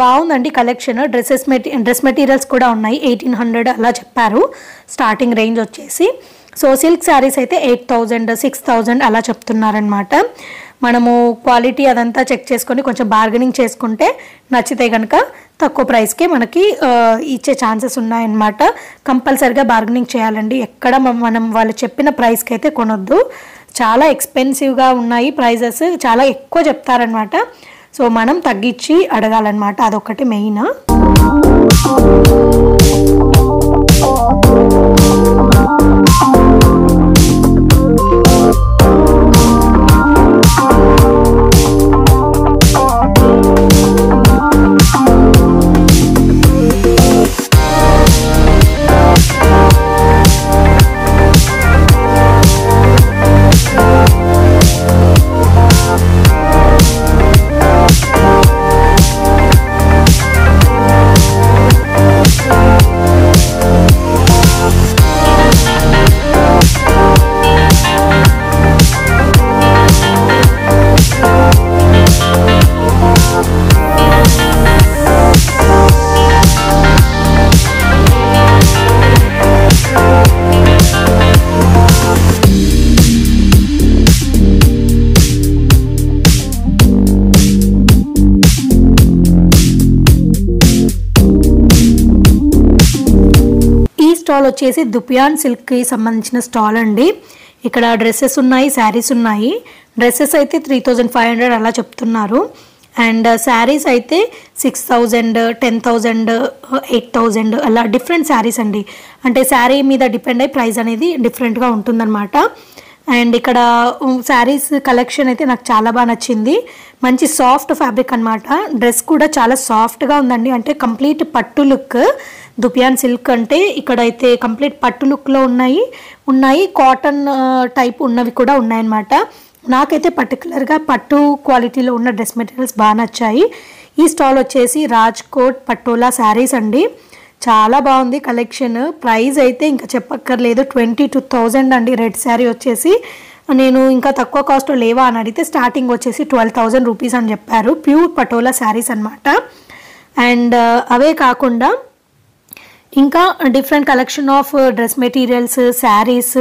బాగుందండి కలెక్షన్. డ్రెస్ మెటీరియల్స్ కూడా ఉన్నాయి. 1,800 అలా చెప్పారు స్టార్టింగ్ రేంజ్ వచ్చేసి. సో సిల్క్ శారీస్ అయితే 8,000, 6,000 అలా చెప్తున్నారనమాట. మనము క్వాలిటీ అదంతా చెక్ చేసుకొని కొంచెం బార్గెనింగ్ చేసుకుంటే నచ్చితే కనుక తక్కువ ప్రైస్కే మనకి ఇచ్చే ఛాన్సెస్ ఉన్నాయన్నమాట. కంపల్సరిగా బార్గెనింగ్ చేయాలండి, ఎక్కడ మనం వాళ్ళు చెప్పిన ప్రైస్కి అయితే కొనొద్దు. చాలా ఎక్స్పెన్సివ్గా ఉన్నాయి ప్రైజెస్, చాలా ఎక్కువ చెప్తారనమాట. సో మనం తగ్గించి అడగాలన్నమాట, అదొకటి మెయిన్. స్టాల్ వచ్చేసి దుపియాన్ సిల్క్కి సంబంధించిన స్టాల్ అండి. ఇక్కడ డ్రెస్సెస్ ఉన్నాయి, శారీస్ ఉన్నాయి. డ్రెస్సెస్ అయితే 3,500 అలా చెప్తున్నారు. అండ్ శారీస్ అయితే 6,000, 10,000, 8,000 అలా డిఫరెంట్ శారీస్ అండి. అంటే శారీ మీద డిపెండ్ అయ్యి ప్రైస్ అనేది డిఫరెంట్గా ఉంటుందన్నమాట. అండ్ ఇక్కడ శారీస్ కలెక్షన్ అయితే నాకు చాలా బాగా నచ్చింది. మంచి సాఫ్ట్ ఫ్యాబ్రిక్ అనమాట. డ్రెస్ కూడా చాలా సాఫ్ట్గా ఉందండి, అంటే కంప్లీట్ పట్టు లుక్. దుపియాన్ సిల్క్ అంటే ఇక్కడైతే కంప్లీట్ పట్టు లుక్లో ఉన్నాయి కాటన్ టైప్ ఉన్నవి కూడా ఉన్నాయన్నమాట. నాకైతే పర్టికులర్గా పట్టు క్వాలిటీలో ఉన్న డ్రెస్ మెటీరియల్స్ బాగా నచ్చాయి. ఈ స్టాల్ వచ్చేసి రాజ్కోట్ పటోలా శారీస్ అండి. చాలా బాగుంది కలెక్షన్. ప్రైస్ అయితే ఇంకా చెప్పక్కర్లేదు, 22,000 అండి. రెడ్ శారీ వచ్చేసి నేను ఇంకా తక్కువ కాస్ట్ లేవా అని అడిగితే స్టార్టింగ్ వచ్చేసి 12,000 రూపీస్ అని చెప్పారు. ప్యూర్ పటోలా శారీస్ అనమాట. అండ్ అవే కాకుండా ఇంకా different collection of dress materials, saris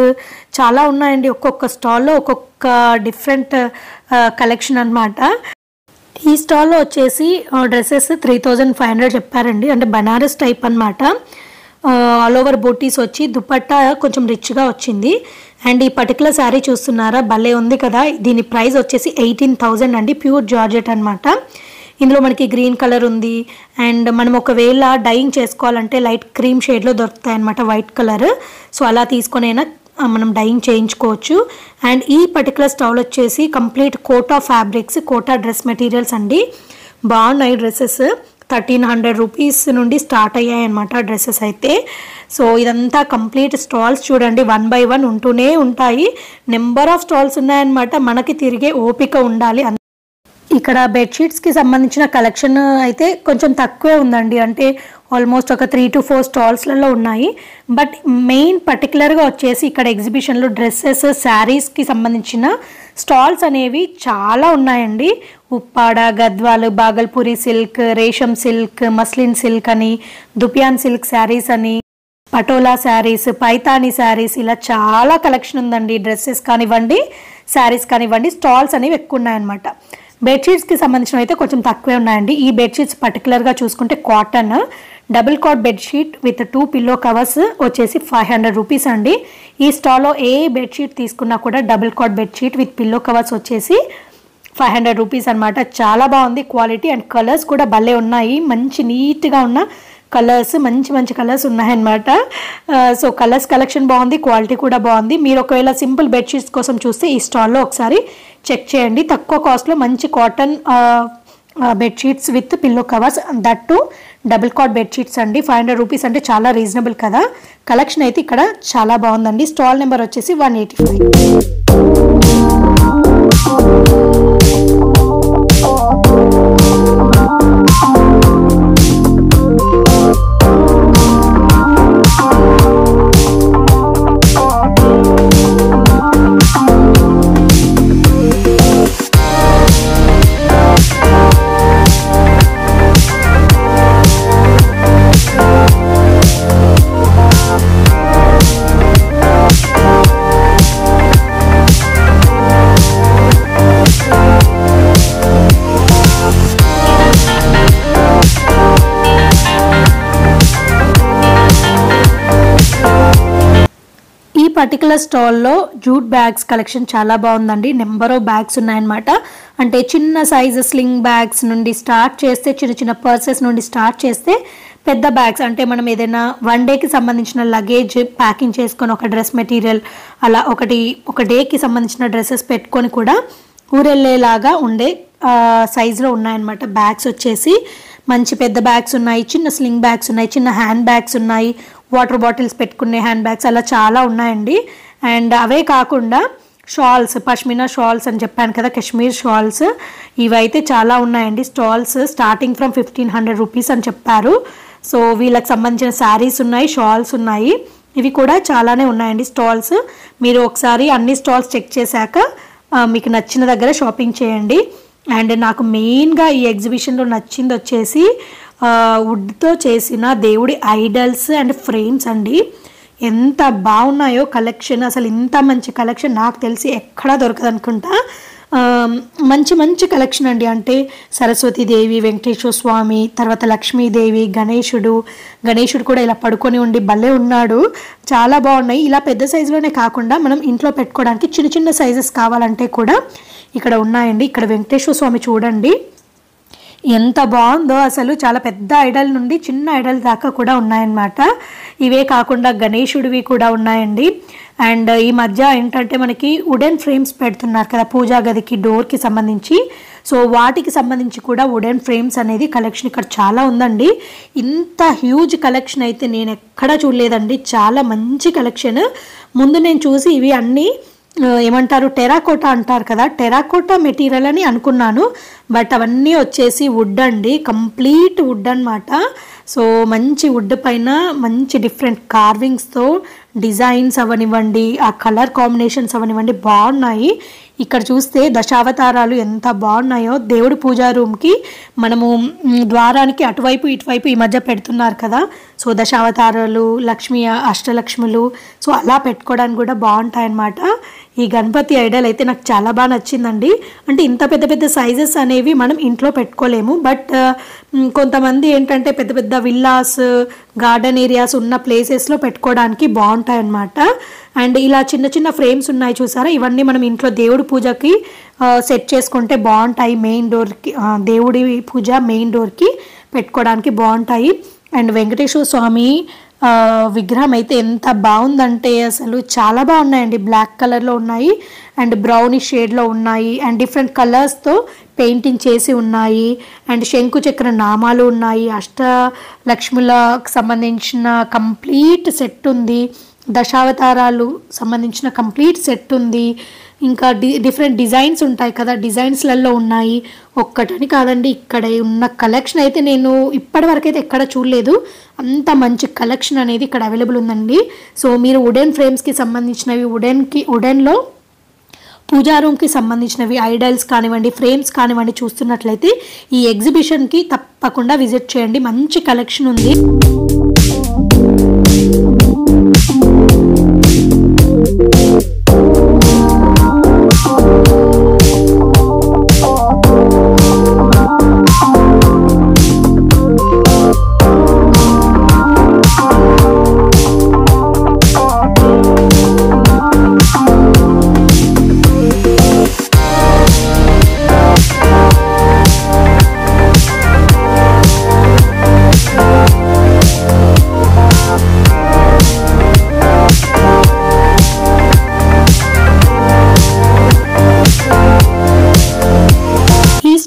చాలా ఉన్నాయండి. ఒక్కొక్క స్టాల్లో ఒక్కొక్క డిఫరెంట్ కలెక్షన్ అనమాట. ఈ స్టాల్లో వచ్చేసి డ్రెస్సెస్ 3,500 చెప్పారండి. అంటే బనారస్ టైప్ అనమాట. ఆల్ ఓవర్ బూటీస్ వచ్చి దుపట్టా కొంచెం రిచ్గా వచ్చింది. అండ్ ఈ పర్టికులర్ శారీ చూస్తున్నారా, భలే ఉంది కదా. దీని ప్రైస్ వచ్చేసి 18,000 అండి. ప్యూర్ జార్జెట్ అనమాట. ఇందులో మనకి గ్రీన్ కలర్ ఉంది. అండ్ మనం ఒకవేళ డైయింగ్ చేసుకోవాలంటే లైట్ క్రీమ్ షేడ్లో దొరుకుతాయి అనమాట, వైట్ కలర్. సో అలా తీసుకొనైనా మనం డైయింగ్ చేయించుకోవచ్చు. అండ్ ఈ పర్టికులర్ స్టైల్ వచ్చేసి complete Kota fabrics, Kota dress materials అండి. బాగున్నాయి డ్రెస్సెస్. 1,300 రూపీస్ నుండి స్టార్ట్ అయ్యాయి అనమాట డ్రెస్సెస్ అయితే. సో ఇదంతా కంప్లీట్ స్టాల్స్ చూడండి, 1 by 1 ఉంటూనే ఉంటాయి. నెంబర్ ఆఫ్ స్టాల్స్ ఉన్నాయన్నమాట. మనకి తిరిగే ఓపిక ఉండాలి. ఇక్కడ బెడ్షీట్స్కి సంబంధించిన కలెక్షన్ అయితే కొంచెం తక్కువే ఉందండి. అంటే ఆల్మోస్ట్ ఒక 3 to 4 స్టాల్స్లలో ఉన్నాయి. బట్ మెయిన్ పర్టికులర్గా వచ్చేసి ఇక్కడ ఎగ్జిబిషన్లో డ్రెస్సెస్, శారీస్కి సంబంధించిన స్టాల్స్ అనేవి చాలా ఉన్నాయండి. ఉప్పాడ, గద్వాల్, బాగల్పూరి సిల్క్, రేషం సిల్క్, మస్లిన్ సిల్క్ అని, దుపియాన్ సిల్క్ శారీస్ అని, పటోలా శారీస్, పైతానీ శారీస్, ఇలా చాలా కలెక్షన్ ఉందండి. డ్రెస్సెస్ కానివ్వండి, శారీస్ కానివ్వండి స్టాల్స్ అనేవి ఎక్కువ ఉన్నాయన్నమాట. బెడ్షీట్స్కి సంబంధించినవి అయితే కొంచెం తక్కువే ఉన్నాయండి. ఈ బెడ్షీట్స్ పర్టికులర్గా చూసుకుంటే cotton double cot bedsheet with 2 pillow covers వచ్చేసి 500 రూపీస్ అండి. ఈ స్టాల్లో ఏ బెడ్షీట్ తీసుకున్నా కూడా double cot bedsheet with pillow covers వచ్చేసి 500 రూపీస్ అనమాట. చాలా బాగుంది క్వాలిటీ అండ్ కలర్స్ కూడా భలే ఉన్నాయి. మంచి నీట్గా ఉన్న కలర్స్, మంచి మంచి కలర్స్ ఉన్నాయన్నమాట. సో కలర్స్ కలెక్షన్ బాగుంది, క్వాలిటీ కూడా బాగుంది. మీరు ఒకవేళ సింపుల్ బెడ్షీట్స్ కోసం చూస్తే ఈ స్టాల్లో ఒకసారి చెక్ చేయండి. తక్కువ కాస్ట్లో మంచి cotton bedsheets with pillow covers, that double cot bedsheets అండి. 500 రూపీస్ అంటే చాలా రీజనబుల్ కదా. కలెక్షన్ అయితే ఇక్కడ చాలా బాగుందండి. స్టాల్ నెంబర్ వచ్చేసి 185. పర్టికులర్ స్టాల్లో జూట్ బ్యాగ్స్ కలెక్షన్ చాలా బాగుందండి. నెంబర్ ఆఫ్ బ్యాగ్స్ ఉన్నాయన్నమాట. అంటే చిన్న సైజు స్లింగ్ బ్యాగ్స్ నుండి స్టార్ట్ చేస్తే, చిన్న చిన్న పర్సెస్ నుండి స్టార్ట్ చేస్తే పెద్ద బ్యాగ్స్, అంటే మనం ఏదైనా 1 డేకి సంబంధించిన లగేజ్ ప్యాకింగ్ చేసుకొని ఒక డ్రెస్ మెటీరియల్ అలా ఒక డేకి సంబంధించిన డ్రెస్సెస్ పెట్టుకొని కూడా ఊరెళ్ళేలాగా ఉండే సైజులో ఉన్నాయన్నమాట. బ్యాగ్స్ వచ్చేసి మంచి పెద్ద బ్యాగ్స్ ఉన్నాయి, చిన్న స్లింగ్ బ్యాగ్స్ ఉన్నాయి, చిన్న హ్యాండ్ బ్యాగ్స్ ఉన్నాయి, వాటర్ బాటిల్స్ పెట్టుకునే హ్యాండ్ బ్యాగ్స్ అలా చాలా ఉన్నాయండి. అండ్ అవే కాకుండా షాల్స్, పష్మినా షాల్స్ అని చెప్పాను కదా, కాశ్మీర్ షాల్స్, ఇవైతే చాలా ఉన్నాయండి. స్టాల్స్ స్టార్టింగ్ ఫ్రమ్ 1500 రూపీస్ అని చెప్పారు. సో వీళ్ళకి సంబంధించిన శారీస్ ఉన్నాయి, షాల్స్ ఉన్నాయి, ఇవి కూడా చాలానే ఉన్నాయండి స్టాల్స్. మీరు ఒకసారి అన్ని స్టాల్స్ చెక్ చేశాక మీకు నచ్చిన దగ్గర షాపింగ్ చేయండి. అండ్ నాకు మెయిన్గా ఈ ఎగ్జిబిషన్లో నచ్చింది వచ్చేసి వుడ్తో చేసిన దేవుడి ఐడల్స్ అండ్ ఫ్రేమ్స్ అండి. ఎంత బాగున్నాయో కలెక్షన్, అసలు ఇంత మంచి కలెక్షన్ నాకు తెలిసి ఎక్కడా దొరకదు అనుకుంటా. మంచి మంచి కలెక్షన్ అండి. అంటే సరస్వతీదేవి, వెంకటేశ్వర స్వామి, తర్వాత లక్ష్మీదేవి, గణేశుడు కూడా ఇలా పడుకొని ఉండి భలే ఉన్నాడు. చాలా బాగున్నాయి. ఇలా పెద్ద సైజులోనే కాకుండా మనం ఇంట్లో పెట్టుకోవడానికి చిన్న చిన్న సైజెస్ కావాలంటే కూడా ఇక్కడ ఉన్నాయండి. ఇక్కడ వెంకటేశ్వర స్వామి చూడండి ఎంత బాగుందో అసలు. చాలా పెద్ద ఐడల్ నుండి చిన్న ఐడల్ దాకా కూడా ఉన్నాయన్నమాట. ఇవే కాకుండా గణేశుడివి కూడా ఉన్నాయండి. అండ్ ఈ మధ్య ఏంటంటే మనకి వుడెన్ ఫ్రేమ్స్ పెడుతున్నారు కదా పూజా గదికి, డోర్కి సంబంధించి. సో వాటికి సంబంధించి కూడా వుడెన్ ఫ్రేమ్స్ అనేది కలెక్షన్ ఇక్కడ చాలా ఉందండి. ఇంత హ్యూజ్ కలెక్షన్ అయితే నేను ఎక్కడా చూడలేదండి. చాలా మంచి కలెక్షన్. ముందు నేను చూసి ఇవి అన్నీ ఏమంటారు టెరాకోటా అంటారు కదా, టెరాకోటా మెటీరియల్ అని అనుకున్నాను. బట్ అవన్నీ వచ్చేసి వుడ్ అండి, కంప్లీట్ వుడ్ అనమాట. సో మంచి వుడ్ పైన మంచి డిఫరెంట్ కార్వింగ్స్తో డిజైన్స్ అవనివ్వండి, ఆ కలర్ కాంబినేషన్స్ అవనివ్వండి బాగున్నాయి. ఇక్కడ చూస్తే దశావతారాలు ఎంత బాగున్నాయో. దేవుడి పూజా రూమ్కి మనము ద్వారానికి అటువైపు ఇటువైపు ఈ మధ్య పెడుతున్నారు కదా, సో దశావతారాలు, లక్ష్మి అష్టలక్ష్ములు, సో అలా పెట్టుకోవడానికి కూడా బాగుంటాయన్నమాట. ఈ గణపతి ఐడల్ అయితే నాకు చాలా బాగా నచ్చిందండి. అంటే ఇంత పెద్ద పెద్ద సైజెస్ అనేవి మనం ఇంట్లో పెట్టుకోలేము. బట్ కొంతమంది ఏంటంటే పెద్ద పెద్ద విల్లాస్, గార్డెన్ ఏరియాస్ ఉన్న ప్లేసెస్లో పెట్టుకోవడానికి బాగుంటాయి అన్నమాట. అండ్ ఇలా చిన్న చిన్న ఫ్రేమ్స్ ఉన్నాయి చూసారా, ఇవన్నీ మనం ఇంట్లో దేవుడి పూజకి సెట్ చేసుకుంటే బాగుంటాయి. మెయిన్ డోర్కి, దేవుడి పూజ మెయిన్ డోర్కి పెట్టుకోవడానికి బాగుంటాయి. అండ్ వెంకటేశ్వర స్వామి విగ్రహం అయితే ఎంత బాగుందంటే అసలు చాలా బాగున్నాయండి. బ్లాక్ కలర్లో ఉన్నాయి అండ్ బ్రౌనిష్ షేడ్లో ఉన్నాయి అండ్ డిఫరెంట్ కలర్స్తో పెయింటింగ్ చేసి ఉన్నాయి. అండ్ శంకు చక్ర నామాలు ఉన్నాయి. అష్టలక్ష్ములకు సంబంధించిన కంప్లీట్ సెట్ ఉంది. దశావతారాలు సంబంధించిన కంప్లీట్ సెట్ ఉంది. ఇంకా డిఫరెంట్ డిజైన్స్ ఉంటాయి కదా, డిజైన్స్లలో ఉన్నాయి. ఒక్కటని కాదండి, ఇక్కడ ఉన్న కలెక్షన్ అయితే నేను ఇప్పటివరకు అయితే ఎక్కడ చూడలేదు. అంత మంచి కలెక్షన్ అనేది ఇక్కడ అవైలబుల్ ఉందండి. సో మీరు వుడెన్ ఫ్రేమ్స్కి సంబంధించినవి, వుడెన్లో పూజా రూమ్కి సంబంధించినవి ఐడల్స్ కానివ్వండి, ఫ్రేమ్స్ కానివ్వండి చూస్తున్నట్లయితే ఈ ఎగ్జిబిషన్కి తప్పకుండా విజిట్ చేయండి. మంచి కలెక్షన్ ఉంది.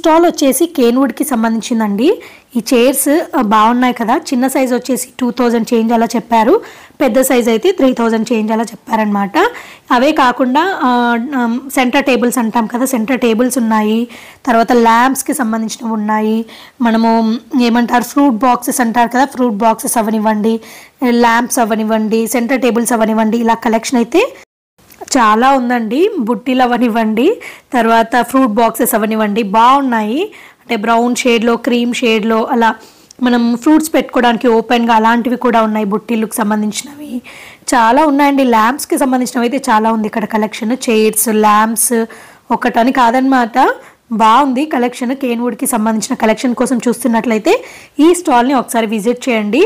స్టాల్ వచ్చేసి కేన్వుడ్కి సంబంధించిందండి. ఈ చైర్స్ బాగున్నాయి కదా. చిన్న సైజ్ వచ్చేసి 2000 చేంజ్ అలా చెప్పారు, పెద్ద సైజ్ అయితే 3000 చేంజ్ అలా చెప్పారనమాట. అవే కాకుండా సెంటర్ టేబుల్స్ అంటాం కదా, సెంటర్ టేబుల్స్ ఉన్నాయి. తర్వాత ల్యాంప్స్కి సంబంధించినవి ఉన్నాయి. మనము ఏమంటారు ఫ్రూట్ బాక్సెస్ అంటారు కదా, ఫ్రూట్ బాక్సెస్ అవనివ్వండి, ల్యాంప్స్ అవనివ్వండి, సెంటర్ టేబుల్స్ అవనివ్వండి, ఇలా కలెక్షన్ అయితే చాలా ఉందండి. బుట్టీలు అవనివ్వండి, తర్వాత ఫ్రూట్ బాక్సెస్ అవనివ్వండి, బాగున్నాయి. అంటే బ్రౌన్ షేడ్లో, క్రీమ్ షేడ్లో అలా మనం ఫ్రూట్స్ పెట్టుకోవడానికి ఓపెన్గా అలాంటివి కూడా ఉన్నాయి. బుట్టీలకు సంబంధించినవి చాలా ఉన్నాయండి. ల్యాంప్స్కి సంబంధించినవి అయితే చాలా ఉంది ఇక్కడ కలెక్షన్. చైర్స్, ల్యాంప్స్ ఒకటని కాదనమాట, బాగుంది కలెక్షన్. కేన్వుడ్కి సంబంధించిన కలెక్షన్ కోసం చూస్తున్నట్లయితే ఈ స్టాల్ని ఒకసారి విజిట్ చేయండి.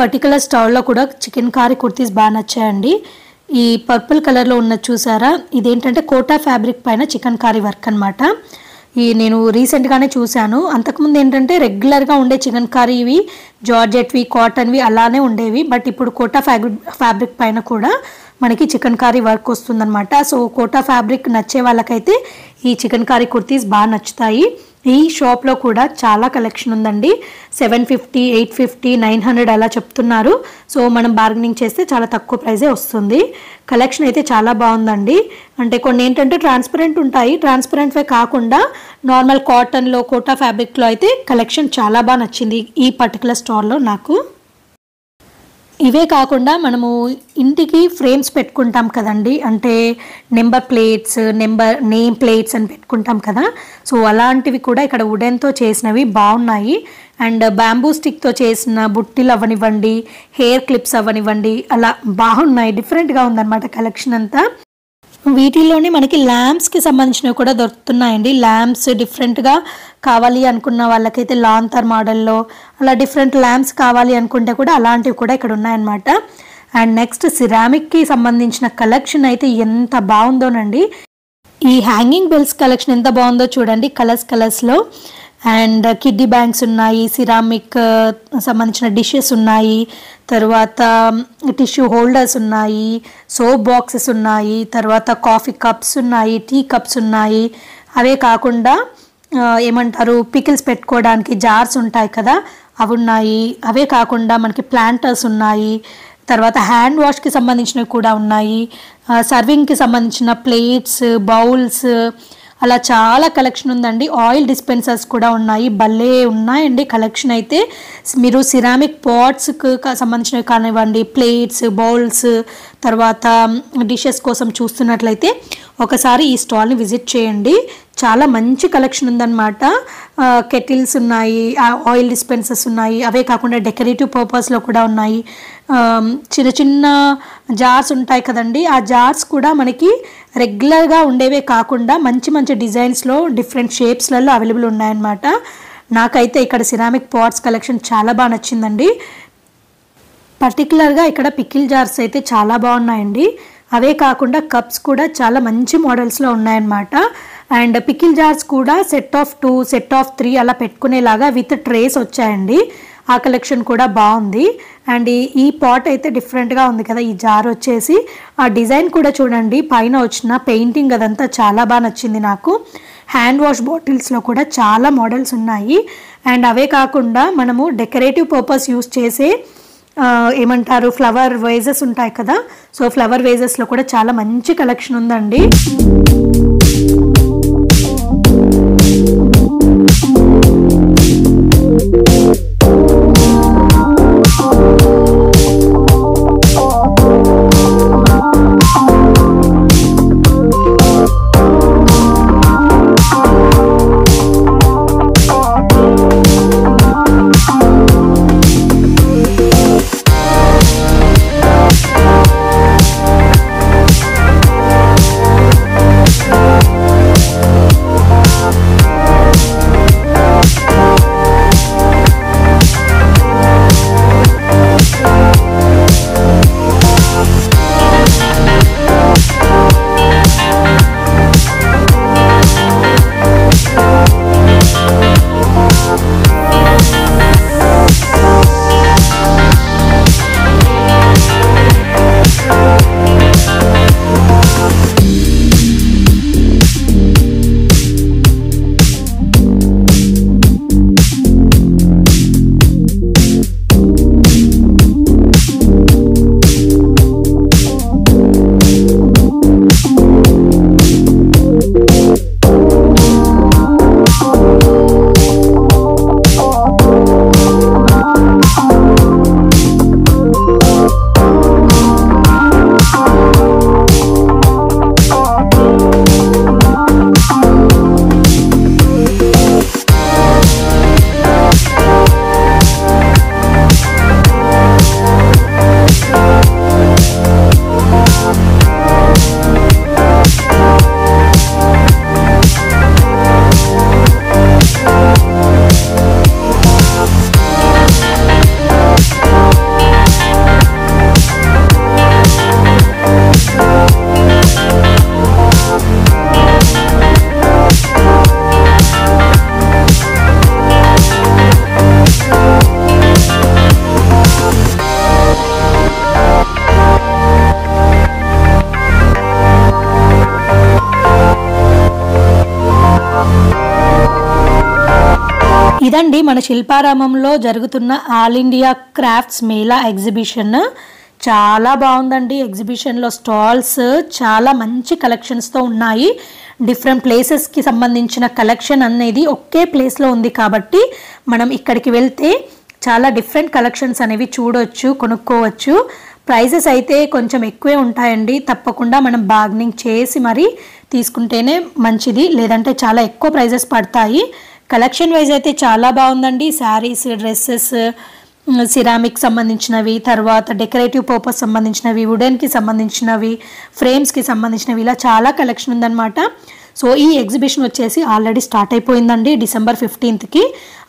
పర్టికులర్ స్టాల్లో కూడా చికెన్ కారీ కుర్తీస్ బాగా నచ్చాయండి. ఈ పర్పుల్ కలర్లో ఉన్నది చూసారా, ఇదేంటంటే కోటా ఫ్యాబ్రిక్ పైన చికెన్ కారీ వర్క్ అనమాట. ఈ నేను రీసెంట్గానే చూశాను. అంతకుముందు ఏంటంటే రెగ్యులర్గా ఉండే చికెన్ కారీ ఇవి జార్జెట్వి, కాటన్వి అలానే ఉండేవి. బట్ ఇప్పుడు కోటా ఫ్యాబ్రిక్ పైన కూడా మనకి చికెన్ కారీ వర్క్ వస్తుందన్నమాట. సో కోటా ఫ్యాబ్రిక్ నచ్చే వాళ్ళకైతే ఈ చికెన్ కారీ కుర్తీస్ బాగా నచ్చుతాయి. ఈ షాప్లో కూడా చాలా కలెక్షన్ ఉందండి. 750, 850, 900 అలా చెప్తున్నారు. సో మనం బార్గెనింగ్ చేస్తే చాలా తక్కువ ప్రైజే వస్తుంది. కలెక్షన్ అయితే చాలా బాగుందండి. అంటే కొన్ని ఏంటంటే ట్రాన్స్పరెంట్ ఉంటాయి, ట్రాన్స్పరెంట్వే కాకుండా నార్మల్ కాటన్లో, కోటా ఫ్యాబ్రిక్లో అయితే కలెక్షన్ చాలా బాగా నచ్చింది ఈ పర్టికులర్ స్టాల్లో నాకు. ఇవే కాకుండా మనము ఇంటికి ఫ్రేమ్స్ పెట్టుకుంటాం కదండి, అంటే నెంబర్ ప్లేట్స్, నేమ్ ప్లేట్స్ అని పెట్టుకుంటాం కదా. సో అలాంటివి కూడా ఇక్కడ వుడెన్తో చేసినవి బాగున్నాయి. అండ్ బ్యాంబూ స్టిక్తో చేసిన బుట్టీలు అవనివ్వండి, హెయిర్ క్లిప్స్ అవనివ్వండి, అలా బాగున్నాయి. డిఫరెంట్గా ఉందన్నమాట కలెక్షన్ అంతా. వీటిల్లోనే మనకి ల్యాంప్స్కి సంబంధించినవి కూడా దొరుకుతున్నాయండి. ల్యాంప్స్ డిఫరెంట్గా కావాలి అనుకున్న వాళ్ళకైతే లాంతర్ మోడల్లో అలా డిఫరెంట్ ల్యాంప్స్ కావాలి అనుకుంటే కూడా అలాంటివి కూడా ఇక్కడ ఉన్నాయన్నమాట. అండ్ నెక్స్ట్ సిరామిక్కి సంబంధించిన కలెక్షన్ అయితే ఎంత బాగుందోనండి. ఈ హ్యాంగింగ్ బెల్స్ కలెక్షన్ ఎంత బాగుందో చూడండి, కలర్స్లో. అండ్ కిడ్డీ బ్యాంక్స్ ఉన్నాయి, సిరామిక్ సంబంధించిన డిషెస్ ఉన్నాయి, తర్వాత టిష్యూ హోల్డర్స్ ఉన్నాయి, సోప్ బాక్సెస్ ఉన్నాయి, తర్వాత కాఫీ కప్స్ ఉన్నాయి, టీ కప్స్ ఉన్నాయి. అవే కాకుండా ఏమంటారు పికిల్స్ పెట్టుకోవడానికి జార్స్ ఉంటాయి కదా, అవి ఉన్నాయి. అవే కాకుండా మనకి ప్లాంటర్స్ ఉన్నాయి, తర్వాత హ్యాండ్ వాష్కి సంబంధించినవి కూడా ఉన్నాయి, సర్వింగ్కి సంబంధించిన ప్లేట్స్, బౌల్స్, అలా చాలా కలెక్షన్ ఉందండి. ఆయిల్ డిస్పెన్సర్స్ కూడా ఉన్నాయి, భలే ఉన్నాయండి కలెక్షన్ అయితే. మీరు సిరామిక్ పాట్స్కి సంబంధించినవి కానివ్వండి, ప్లేట్స్, బౌల్స్, తర్వాత డిషెస్ కోసం చూస్తున్నట్లయితే ఒకసారి ఈ స్టాల్ని విజిట్ చేయండి. చాలా మంచి కలెక్షన్ ఉందన్నమాట. కెటిల్స్ ఉన్నాయి, ఆయిల్ డిస్పెన్సర్స్ ఉన్నాయి, అవే కాకుండా డెకరేటివ్ పర్పస్లో కూడా ఉన్నాయి. చిన్న చిన్న జార్స్ ఉంటాయి కదండి, ఆ జార్స్ కూడా మనకి రెగ్యులర్గా ఉండేవే కాకుండా మంచి మంచి డిజైన్స్లో డిఫరెంట్ షేప్స్లలో అవైలబుల్ ఉన్నాయన్నమాట. నాకైతే ఇక్కడ సిరామిక్ పాట్స్ కలెక్షన్ చాలా బాగా నచ్చిందండి. పర్టికులర్గా ఇక్కడ పికిల్ జార్స్ అయితే చాలా బాగున్నాయండి. అవే కాకుండా కప్స్ కూడా చాలా మంచి మోడల్స్లో ఉన్నాయన్నమాట. అండ్ పికిల్ జార్స్ కూడా సెట్ ఆఫ్ 2, సెట్ ఆఫ్ 3 అలా పెట్టుకునేలాగా విత్ ట్రేస్ వచ్చాయండి. ఆ కలెక్షన్ కూడా బాగుంది. అండ్ ఈ పాట్ అయితే డిఫరెంట్గా ఉంది కదా, ఈ జార్ వచ్చేసి ఆ డిజైన్ కూడా చూడండి, పైన వచ్చిన పెయింటింగ్ అదంతా చాలా బాగా నచ్చింది నాకు. హ్యాండ్ వాష్ బాటిల్స్లో కూడా చాలా మోడల్స్ ఉన్నాయి. అండ్ అవే కాకుండా మనము డెకరేటివ్ పర్పస్ యూస్ చేసే ఏమంటారు ఫ్లవర్ వేజెస్ ఉంటాయి కదా, సో ఫ్లవర్ వేజెస్లో కూడా చాలా మంచి కలెక్షన్ ఉందండి. ఇదండి మన శిల్పారామంలో జరుగుతున్న all India crafts Mela exhibition. చాలా బాగుందండి. ఎగ్జిబిషన్లో స్టాల్స్ చాలా మంచి కలెక్షన్స్తో ఉన్నాయి. డిఫరెంట్ ప్లేసెస్కి సంబంధించిన కలెక్షన్ అనేది ఒకే ప్లేస్లో ఉంది కాబట్టి మనం ఇక్కడికి వెళ్తే చాలా డిఫరెంట్ కలెక్షన్స్ అనేవి చూడొచ్చు, కొనుక్కోవచ్చు. ప్రైజెస్ అయితే కొంచెం ఎక్కువే ఉంటాయండి. తప్పకుండా మనం బార్గెనింగ్ చేసి మరి తీసుకుంటేనే మంచిది, లేదంటే చాలా ఎక్కువ ప్రైజెస్ పడతాయి. కలెక్షన్ వైజ్ అయితే చాలా బాగుందండి. శారీస్, డ్రెస్సెస్, సిరామిక్ సంబంధించినవి, తర్వాత డెకరేటివ్ పర్పస్ సంబంధించినవి, వుడెన్కి సంబంధించినవి, ఫ్రేమ్స్కి సంబంధించినవి, ఇలా చాలా కలెక్షన్ ఉందన్నమాట. సో ఈ ఎగ్జిబిషన్ వచ్చేసి ఆల్రెడీ స్టార్ట్ అయిపోయిందండి. December 15th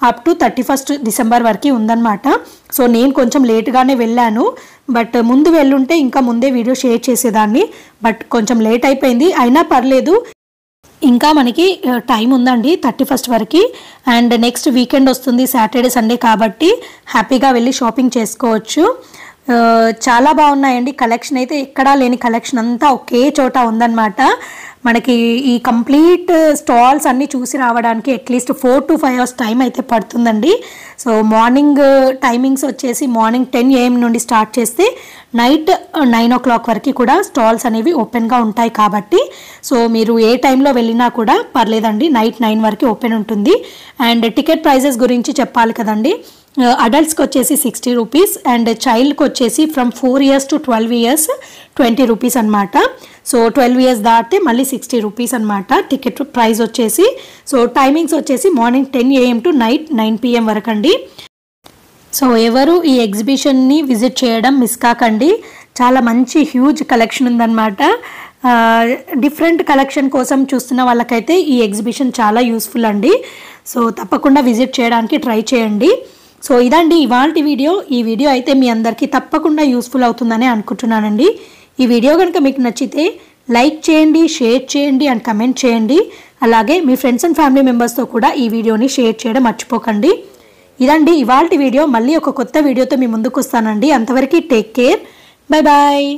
up to 31st December వరకు ఉందన్నమాట. సో నేను కొంచెం లేట్గానే వెళ్ళాను, బట్ ముందు వెళ్ళుంటే ఇంకా ముందే వీడియో షేర్ చేసేదాన్ని. బట్ కొంచెం లేట్ అయిపోయింది, అయినా పర్లేదు. ఇంకా మనకి టైం ఉందండి 31st వరకు. అండ్ నెక్స్ట్ వీకెండ్ వస్తుంది, సాటర్డే సండే, కాబట్టి హ్యాపీగా వెళ్ళి షాపింగ్ చేసుకోవచ్చు. చాలా బాగున్నాయండి. కలెక్షన్ అయితే ఎక్కడా లేని కలెక్షన్ అంతా ఒకే చోట ఉందన్నమాట. మనకి ఈ కంప్లీట్ స్టాల్స్ అన్నీ చూసి రావడానికి అట్లీస్ట్ 4 to 5 hours టైం అయితే పడుతుందండి. సో మార్నింగ్ టైమింగ్స్ వచ్చేసి మార్నింగ్ 10 AM నుండి స్టార్ట్ చేస్తే నైట్ 9 o'clock వరకు కూడా స్టాల్స్ అనేవి ఓపెన్గా ఉంటాయి కాబట్టి సో మీరు ఏ టైంలో వెళ్ళినా కూడా పర్లేదండి, నైట్ 9 వరకు ఓపెన్ ఉంటుంది. అండ్ టికెట్ ప్రైజెస్ గురించి చెప్పాలి కదండి. అడల్ట్స్కి వచ్చేసి 60 రూపీస్ అండ్ చైల్డ్కి వచ్చేసి from 4 years to 12 years 20 rupees అనమాట. సో 12 years దాటితే మళ్ళీ 60 రూపీస్ అనమాట టికెట్ ప్రైస్ వచ్చేసి. సో టైమింగ్స్ వచ్చేసి morning 10 AM to night 9 PM వరకు అండి. సో ఎవరు ఈ ఎగ్జిబిషన్ని విజిట్ చేయడం మిస్ కాకండి. చాలా మంచి హ్యూజ్ కలెక్షన్ ఉందన్నమాట. డిఫరెంట్ కలెక్షన్ కోసం చూస్తున్న వాళ్ళకైతే ఈ ఎగ్జిబిషన్ చాలా యూస్ఫుల్ అండి. సో తప్పకుండా విజిట్ చేయడానికి ట్రై చేయండి. సో ఇదండి ఇవాల్టి వీడియో. ఈ వీడియో అయితే మీ అందరికీ తప్పకుండా యూస్ఫుల్ అవుతుందని అనుకుంటున్నానండి. ఈ వీడియో కనుక మీకు నచ్చితే లైక్ చేయండి, షేర్ చేయండి అండ్ కమెంట్ చేయండి. అలాగే మీ ఫ్రెండ్స్ అండ్ ఫ్యామిలీ మెంబర్స్తో కూడా ఈ వీడియోని షేర్ చేయడం మర్చిపోకండి. ఇదండి ఇవాల్టి వీడియో. మళ్ళీ ఒక కొత్త వీడియోతో మీ ముందుకు వస్తానండి. అంతవరకు టేక్ కేర్, బై బాయ్.